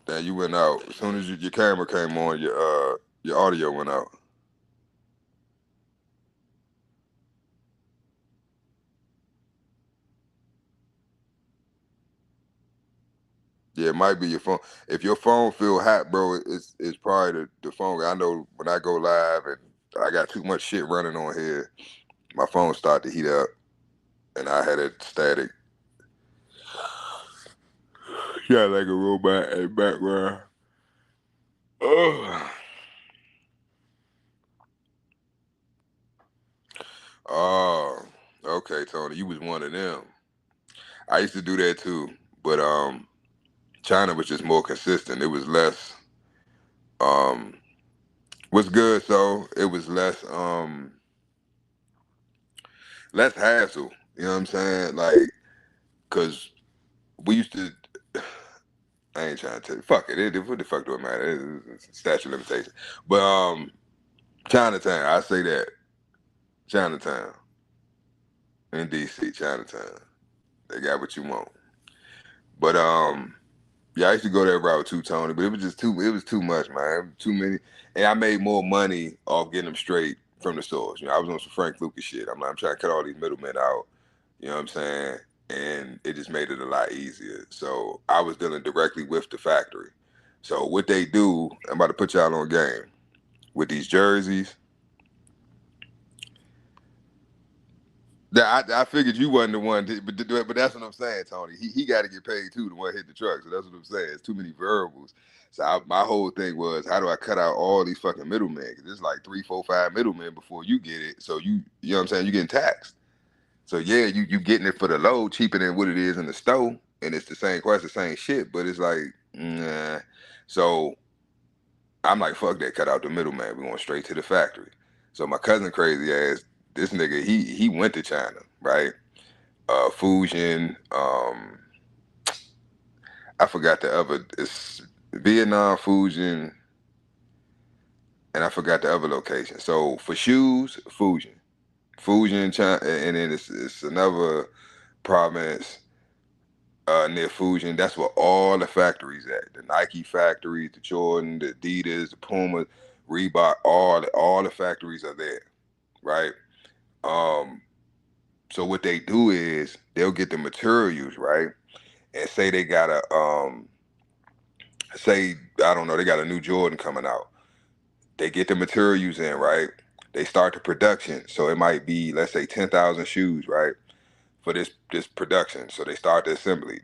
Now you went out as soon as your camera came on. Your audio went out. Yeah, it might be your phone. If your phone feel hot, bro, it's probably the phone. I know when I go live and I got too much shit running on here, my phone start to heat up, and I had it static. Yeah, like a robot in the background. Oh. Oh, okay, Tony, you was one of them. I used to do that too, but China was just more consistent. It was less um what's good, so it was less hassle. You know what I'm saying? Like, cause we used to I ain't trying to tell you. Fuck it. What the fuck do it matter? It's statute of limitation. But Chinatown, I say that. Chinatown. In DC, Chinatown. They got what you want. But yeah, I used to go that route too, Tony, but it was too much, man. Too many. And I made more money off getting them straight from the stores. You know, I was on some Frank Lucas shit. I'm trying to cut all these middlemen out. You know what I'm saying? And it just made it a lot easier. So I was dealing directly with the factory. So what they do, I'm about to put y'all on game with these jerseys. I figured you wasn't the one, but that's what I'm saying, Tony. He got to get paid too. The one hit the truck, so that's what I'm saying. It's too many variables. So my whole thing was, how do I cut out all these fucking middlemen? Because there's like 3, 4, 5 middlemen before you get it. So you know what I'm saying? You getting taxed. So yeah, you getting it for the low cheaper than what it is in the store, and it's the same price, the same shit. But it's like, nah. So I'm like, fuck that. Cut out the middleman. We going straight to the factory. So my cousin crazy ass, this nigga, he went to China, right? Fusion. I forgot the other. It's Vietnam, Fusion, and I forgot the other location. So for shoes, Fusion, China, and then it's another province near Fusion. That's where all the factories at. The Nike factories, the Jordan, the Adidas, the Puma, Reebok. All the factories are there, right? Um, so what they do is they'll get the materials, right? And say they got a say I don't know, they got a new Jordan coming out. They get the materials in, right? They start the production. So it might be, let's say, 10,000 shoes, right? For this production. So they start the assembly,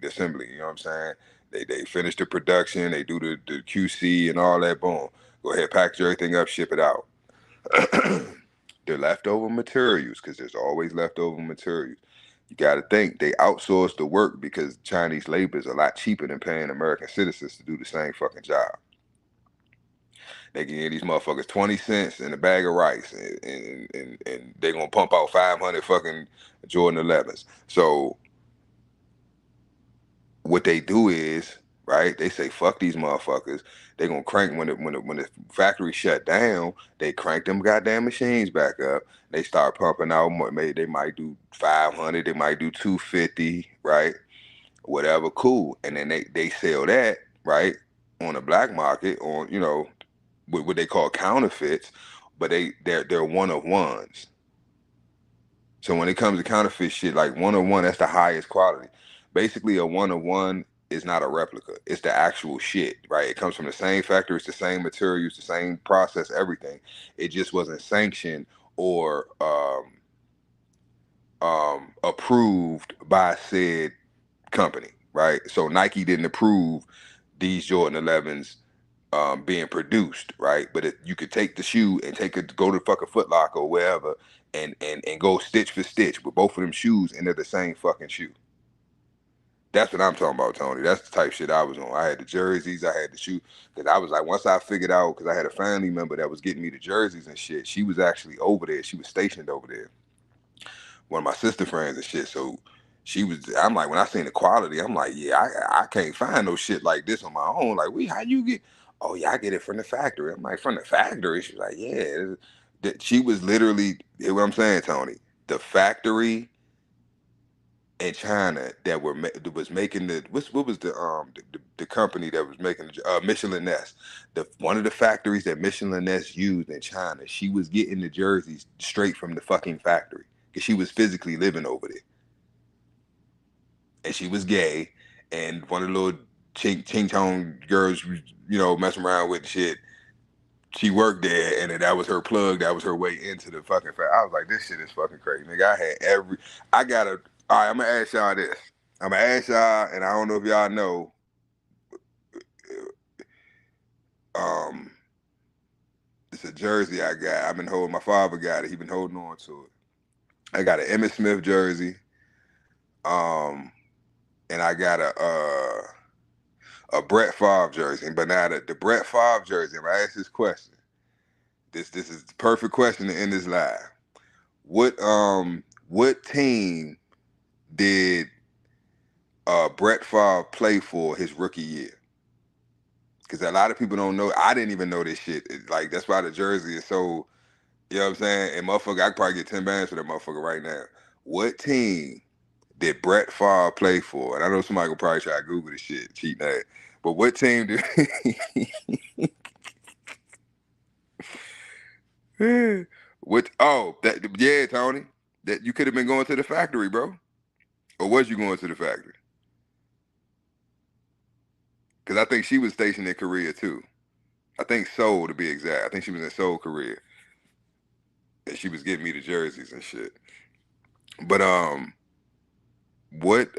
you know what I'm saying? They finish the production, they do the QC and all that, boom. Go ahead, package everything up, ship it out. The leftover materials, because there's always leftover materials. You got to think they outsource the work because Chinese labor is a lot cheaper than paying American citizens to do the same fucking job. They can give these motherfuckers 20 cents and a bag of rice, and they're gonna pump out 500 fucking Jordan 11s. So what they do is, right? They say fuck these motherfuckers. They gonna crank when the factory shut down. They crank them goddamn machines back up. They start pumping out more. Maybe they might do 500. They might do 250. Right? Whatever. Cool. And then they sell that, right, on the black market, on, you know, what they call counterfeits. But they're one of ones. So when it comes to counterfeit shit, like 101, that's the highest quality. Basically, a 101 is not a replica. It's the actual shit, right? It comes from the same factory, it's the same materials, the same process, everything. It just wasn't sanctioned or approved by said company, right? So Nike didn't approve these Jordan 11s being produced, right? But you could take the shoe and go to fucking Foot Locker or wherever and go stitch for stitch with both of them shoes and they're the same fucking shoe. That's what I'm talking about, Tony. That's the type shit I was on. I had the jerseys, I had the shoe. Because I was like, once I figured out, because I had a family member that was getting me the jerseys and shit, she was actually over there. She was stationed over there. One of my sister friends and shit. So I'm like, when I seen the quality, I'm like, yeah, I can't find no shit like this on my own. Like, how you get? Oh yeah, I get it from the factory. I'm like, from the factory? She's like, yeah. That she was literally, hear what I'm saying, Tony? The factory in China that was making what was the company that was making Michelin Ness, one of the factories that Michelin Ness used in China. She was getting the jerseys straight from the fucking factory because she was physically living over there, and she was gay, and one of the little ching chong girls, messing around with shit. She worked there, and then that was her plug. That was her way into the fucking factory. I was like, this shit is fucking crazy, nigga. I got to. All right, I'm gonna ask y'all this. I'm gonna ask y'all, and I don't know if y'all know. Um, it's a jersey I got. I've been holding. My father got it. He been holding on to it. I got an Emmitt Smith jersey. And I got a Brett Favre jersey. But now the Brett Favre jersey, I'm gonna ask this question. This is the perfect question to end this live. What team did Brett Favre play for his rookie year? Because a lot of people don't know. I didn't even know this shit. Like, that's why the jersey is so, you know what I'm saying? And motherfucker, I could probably get 10 bands for that motherfucker right now. What team did Brett Favre play for? And I know somebody will probably try to Google this shit, cheat that. But what team did yeah, Tony. That you could have been going to the factory, bro. Or was you going to the factory? Because I think she was stationed in Korea too. I think Seoul, to be exact. I think she was in Seoul, Korea. And she was getting me the jerseys and shit. But what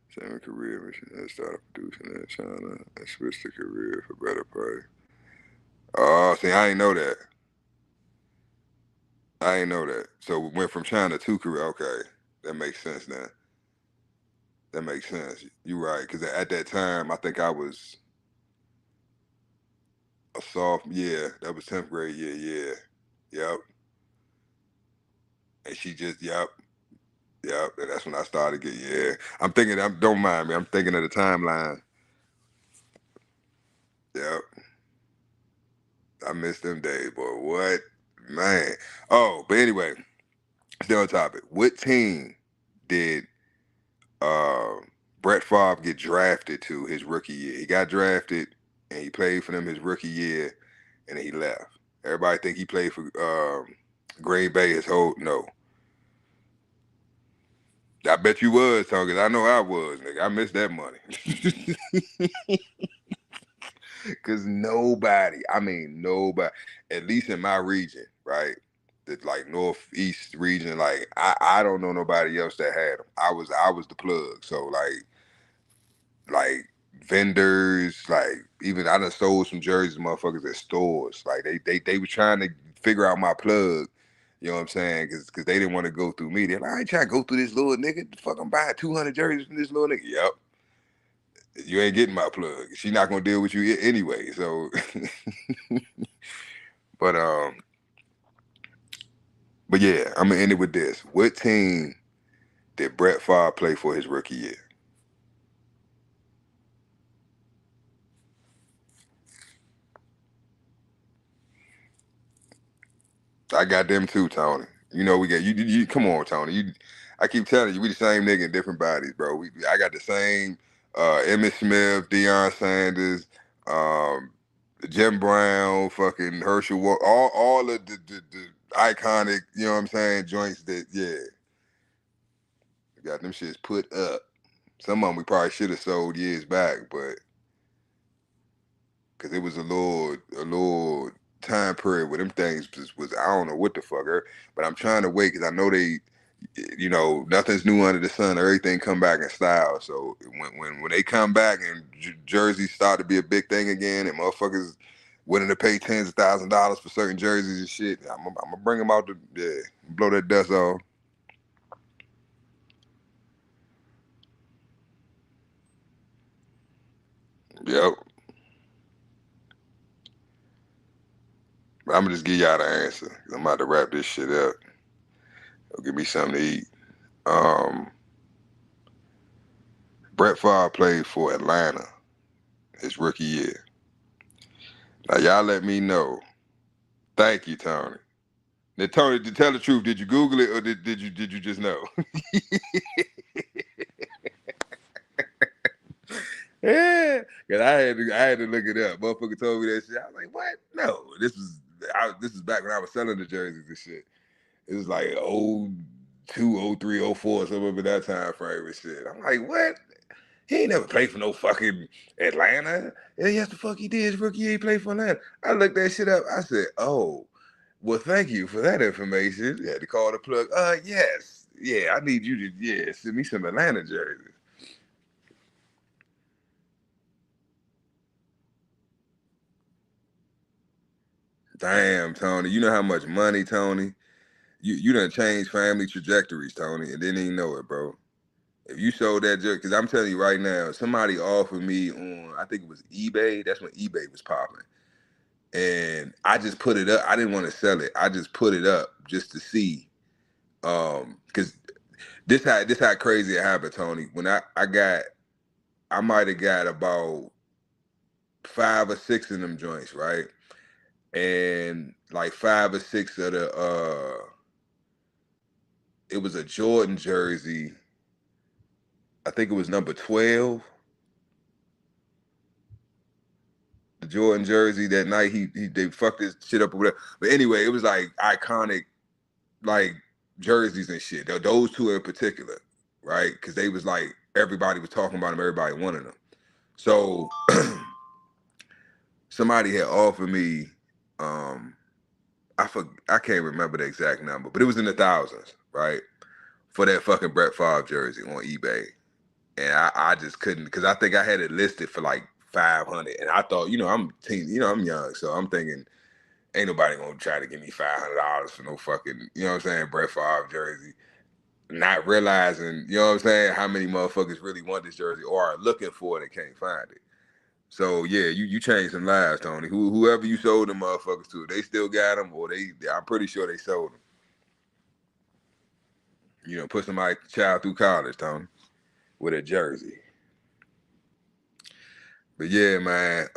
same career mission started producing in China and switched to career for better pay. Oh, see, I ain't know that. I ain't know that. So we went from China to Korea. Okay, that makes sense now. That makes sense. You're right. Because at that time, I think I was a sophomore. Yeah, that was 10th grade. Yeah. Yep. And she just, yep. And that's when I started getting, yeah. I'm thinking, don't mind me. I'm thinking of the timeline. Yep. I miss them days, boy. What? Man. Oh, but anyway, still on topic. What team did Brett Favre get drafted to his rookie year? He got drafted and he played for them his rookie year and then he left. Everybody think he played for Green Bay his whole no. I bet you was, Tony, because I know I was, nigga. I missed that money. Because nobody, at least in my region, right? The like northeast region, like I don't know nobody else that had them. I was the plug. So like vendors, like even I done sold some jerseys, motherfuckers at stores. Like they were trying to figure out my plug. You know what I'm saying? Because they didn't want to go through me. They're like, I ain't trying to go through this little nigga. The fuck, I'm buying 200 jerseys from this little nigga. Yep. You ain't getting my plug. She not gonna deal with you anyway. So, but yeah, I'm gonna end it with this. What team did Brett Favre play for his rookie year? I got them too, Tony. You know we got you come on, Tony. I keep telling you, we the same nigga in different bodies, bro. I got the same Emmitt Smith, Deion Sanders, um, Jim Brown, fucking Herschel Walker, all of the iconic, you know what I'm saying, joints that, yeah. Got them shits put up. Some of them we probably should have sold years back, but because it was a little time period where them things was I don't know what the fuck, but I'm trying to wait because I know You know, nothing's new under the sun. Everything come back in style. So when they come back and jerseys start to be a big thing again, and motherfuckers willing to pay tens of $1,000s for certain jerseys and shit, I'm gonna bring them out to blow that dust off. Yep. But I'm gonna just give y'all the answer. I'm about to wrap this shit up. Give me something to eat. Brett Favre played for Atlanta his rookie year. Now y'all let me know. Thank you, Tony. Now, Tony, to tell the truth, did you Google it or did you just know? Yeah, cause I had to look it up. Motherfucker told me that shit. I was like, what? No, this is back when I was selling the jerseys and shit. It was like 02, 03, 04, something in that time frame and shit. I'm like, what? He ain't never played for no fucking Atlanta. Yeah, yes, the fuck he did. His rookie year, he played for Atlanta. I looked that shit up. I said, oh, well, thank you for that information. You had to call the plug. Yes. Yeah, I need you to, send me some Atlanta jerseys. Damn, Tony. You know how much money, Tony? You done changed family trajectories, Tony, and didn't even know it, bro. If you sold that jersey, because I'm telling you right now, somebody offered me on, I think it was eBay. That's when eBay was popping. And I just put it up. I didn't want to sell it. I just put it up just to see. Because this how crazy it happened, Tony. When I might have got about 5 or 6 of them joints, right? And like 5 or 6 of the it was a Jordan jersey. I think it was number 12. The Jordan jersey that night they fucked this shit up or whatever. But anyway, it was like iconic like jerseys and shit. Those two in particular, right? Because they was like everybody was talking about them, everybody wanted them. So somebody had offered me, I can't remember the exact number, but it was in the thousands, right? For that fucking Brett Favre jersey on eBay. And I just couldn't, because I think I had it listed for like 500. And I thought, I'm young, so I'm thinking, ain't nobody gonna try to give me $500 for no fucking, you know what I'm saying, Brett Favre jersey. Not realizing, you know what I'm saying, how many motherfuckers really want this jersey or are looking for it and can't find it. So yeah, you changed some lives, Tony. Whoever you sold them motherfuckers to, they still got them, or I'm pretty sure they sold them. Put somebody's child through college, Tony, with a jersey. But yeah, man.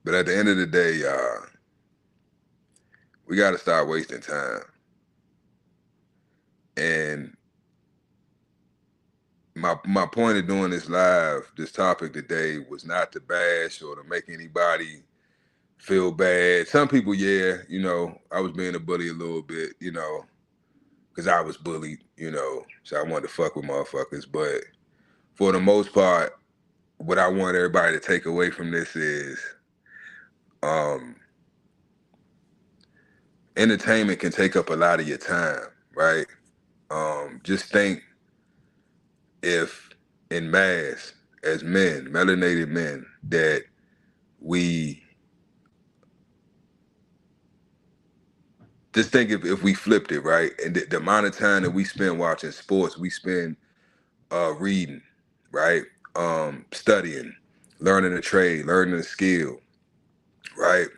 But at the end of the day, we got to start wasting time. And my point of doing this topic today, was not to bash or to make anybody feel bad. Some people, I was being a bully a little bit, because I was bullied, so I wanted to fuck with motherfuckers. But for the most part, what I want everybody to take away from this is, entertainment can take up a lot of your time, right? Just think if in mass, as men, melanated men, that we just think if we flipped it, right? And the amount of time that we spend watching sports, we spend reading, right? Studying, learning a trade, learning a skill, right?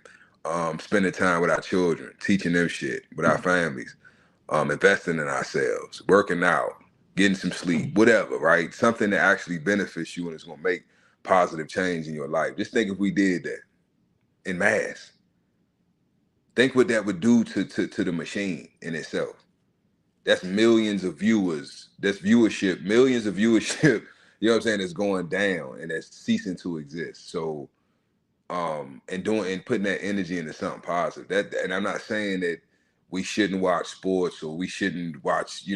Spending time with our children, teaching them shit, with our families, investing in ourselves, working out, getting some sleep, whatever, right? Something that actually benefits you and is gonna make positive change in your life. Just think if we did that in mass. Think what that would do to the machine in itself. That's millions of viewers. That's viewership, millions of viewership, you know what I'm saying, that's going down and that's ceasing to exist. So and putting that energy into something positive. And I'm not saying that we shouldn't watch sports or we shouldn't watch, be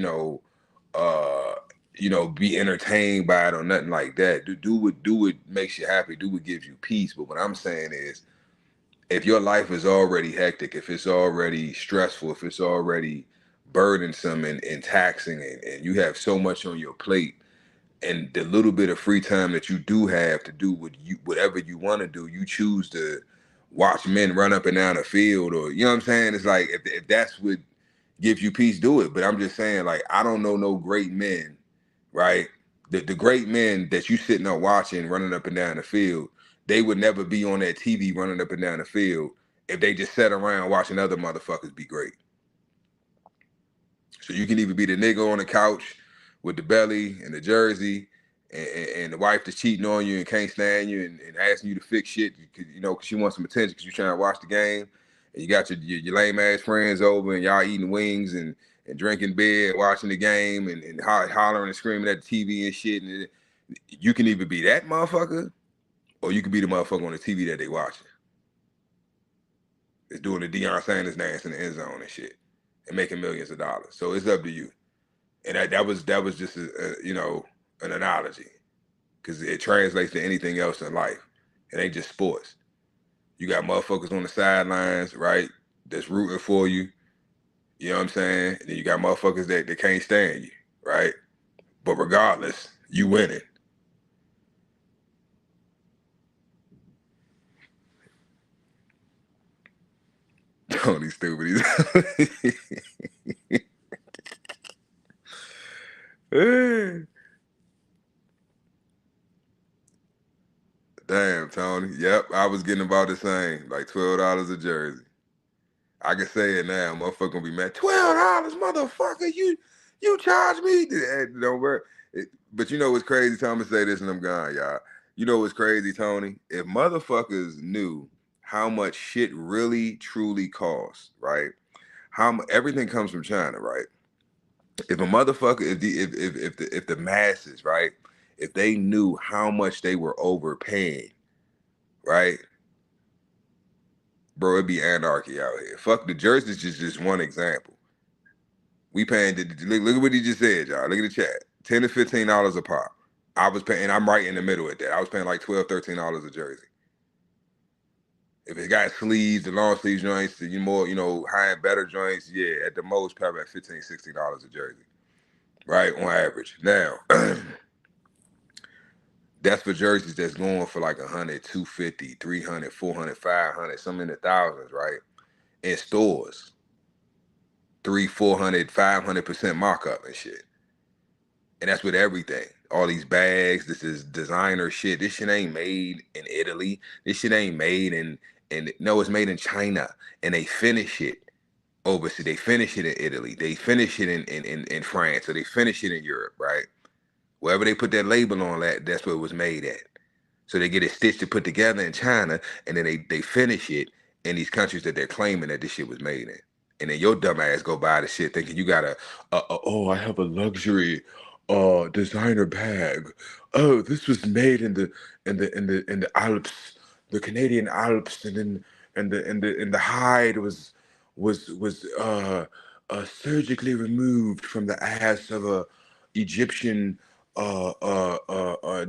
entertained by it or nothing like that. Do what makes you happy, do what gives you peace. But what I'm saying is, if your life is already hectic, if it's already stressful, if it's already burdensome and taxing, and you have so much on your plate, and the little bit of free time that you do have to do whatever you want to do, you choose to watch men run up and down the field, or you know what I'm saying? It's like if that's what gives you peace, do it. But I'm just saying, like, I don't know no great men, right? The great men that you sitting there watching running up and down the field, they would never be on that TV running up and down the field if they just sat around watching other motherfuckers be great. So you can either be the nigga on the couch with the belly and the jersey, and the wife that's cheating on you and can't stand you and asking you to fix shit, cause she wants some attention because you're trying to watch the game, and you got your lame ass friends over and y'all eating wings and drinking beer and watching the game and hollering and screaming at the TV and shit. And you can either be that motherfucker or you can be the motherfucker on the TV that they watching. It's doing the Deion Sanders dance in the end zone and shit and making millions of dollars. So it's up to you. And that was just an analogy, because it translates to anything else in life. It ain't just sports. You got motherfuckers on the sidelines, right, that's rooting for you. You know what I'm saying? And then you got motherfuckers that can't stand you, right? But regardless, you winning. Tony stupid. Damn, Tony. Yep, I was getting about the same, like $12 a jersey. I can say it now, motherfucker gonna be mad. $12, motherfucker, you charge me? Don't worry. But you know what's crazy, Tony? I'm gonna say this and I'm gone, y'all. You know what's crazy, Tony? If motherfuckers knew how much shit really truly costs, right? Everything comes from China, right? If a motherfucker, if the masses, right, if they knew how much they were overpaying, right, bro, it'd be anarchy out here. Fuck, the jerseys just one example. We paying, look at what he just said, y'all. Look at the chat. $10 to $15 a pop. I was paying, I'm right in the middle of that. I was paying like $12, $13 a jersey. If it got sleeves, the long sleeve joints, the more, high and better joints, yeah, at the most, probably at $15, $16 a jersey. Right, on average. Now, that's for jerseys that's going for like 100, 250, 300, 400, 500, some in the thousands, right? In stores, 300, 400, 500% markup and shit. And that's with everything. All these bags, this is designer shit. This shit ain't made in Italy. This shit ain't made no, it's made in China. And they finish it overseas. They finish it in Italy. They finish it in France. Or they finish it in Europe, right? Wherever they put that label on that, that's where it was made at. So they get it stitched and put together in China, and then they finish it in these countries that they're claiming that this shit was made in. And then your dumb ass go buy the shit thinking you got I have a luxury designer bag. Oh, this was made in the Alps, the Canadian Alps, and then and the hide was surgically removed from the ass of a Egyptian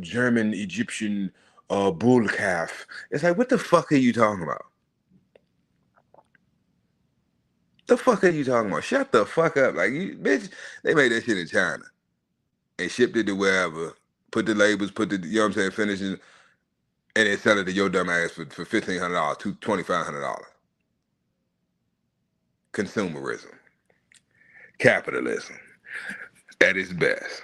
German Egyptian bull calf. It's like, what the fuck are you talking about? The fuck are you talking about? Shut the fuck up. Like, you bitch, they made that shit in China and shipped it to wherever, put the labels, you know what I'm saying, finishing, and then sell it to your dumb ass for $1,500 to $2,500. Consumerism. Capitalism. At its best.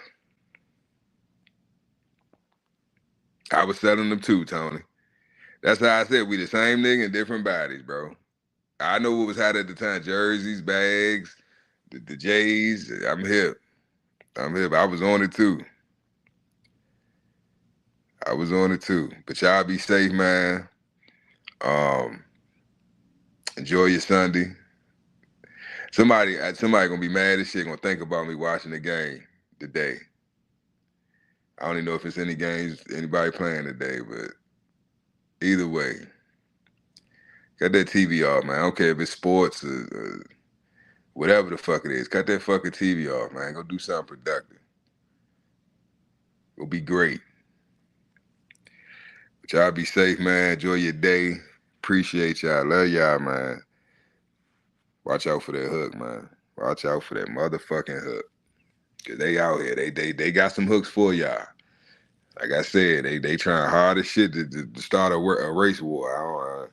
I was selling them too, Tony. That's how I said we the same nigga in different bodies, bro. I know what was hot at the time. Jerseys, bags, the J's. I'm hip. But I was on it too. But y'all be safe, man. Enjoy your Sunday. Somebody gonna be mad as shit, gonna think about me watching the game today. I don't even know if it's any games anybody playing today, but either way, got that TV off, man. I don't care if it's sports or whatever the fuck it is. Cut that fucking TV off, man. Go do something productive. It'll be great. But y'all be safe, man. Enjoy your day. Appreciate y'all. Love y'all, man. Watch out for that hook, man. Watch out for that motherfucking hook. Cause they out here. They got some hooks for y'all. Like I said, they trying hard as shit to start a race war.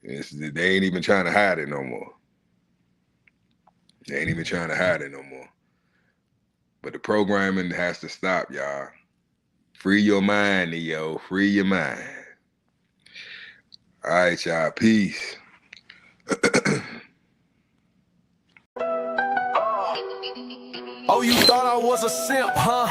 They ain't even trying to hide it no more. They ain't even trying to hide it no more. But the programming has to stop, y'all. Free your mind, Neo. Free your mind. All right, y'all. Peace. Oh, you thought I was a simp, huh?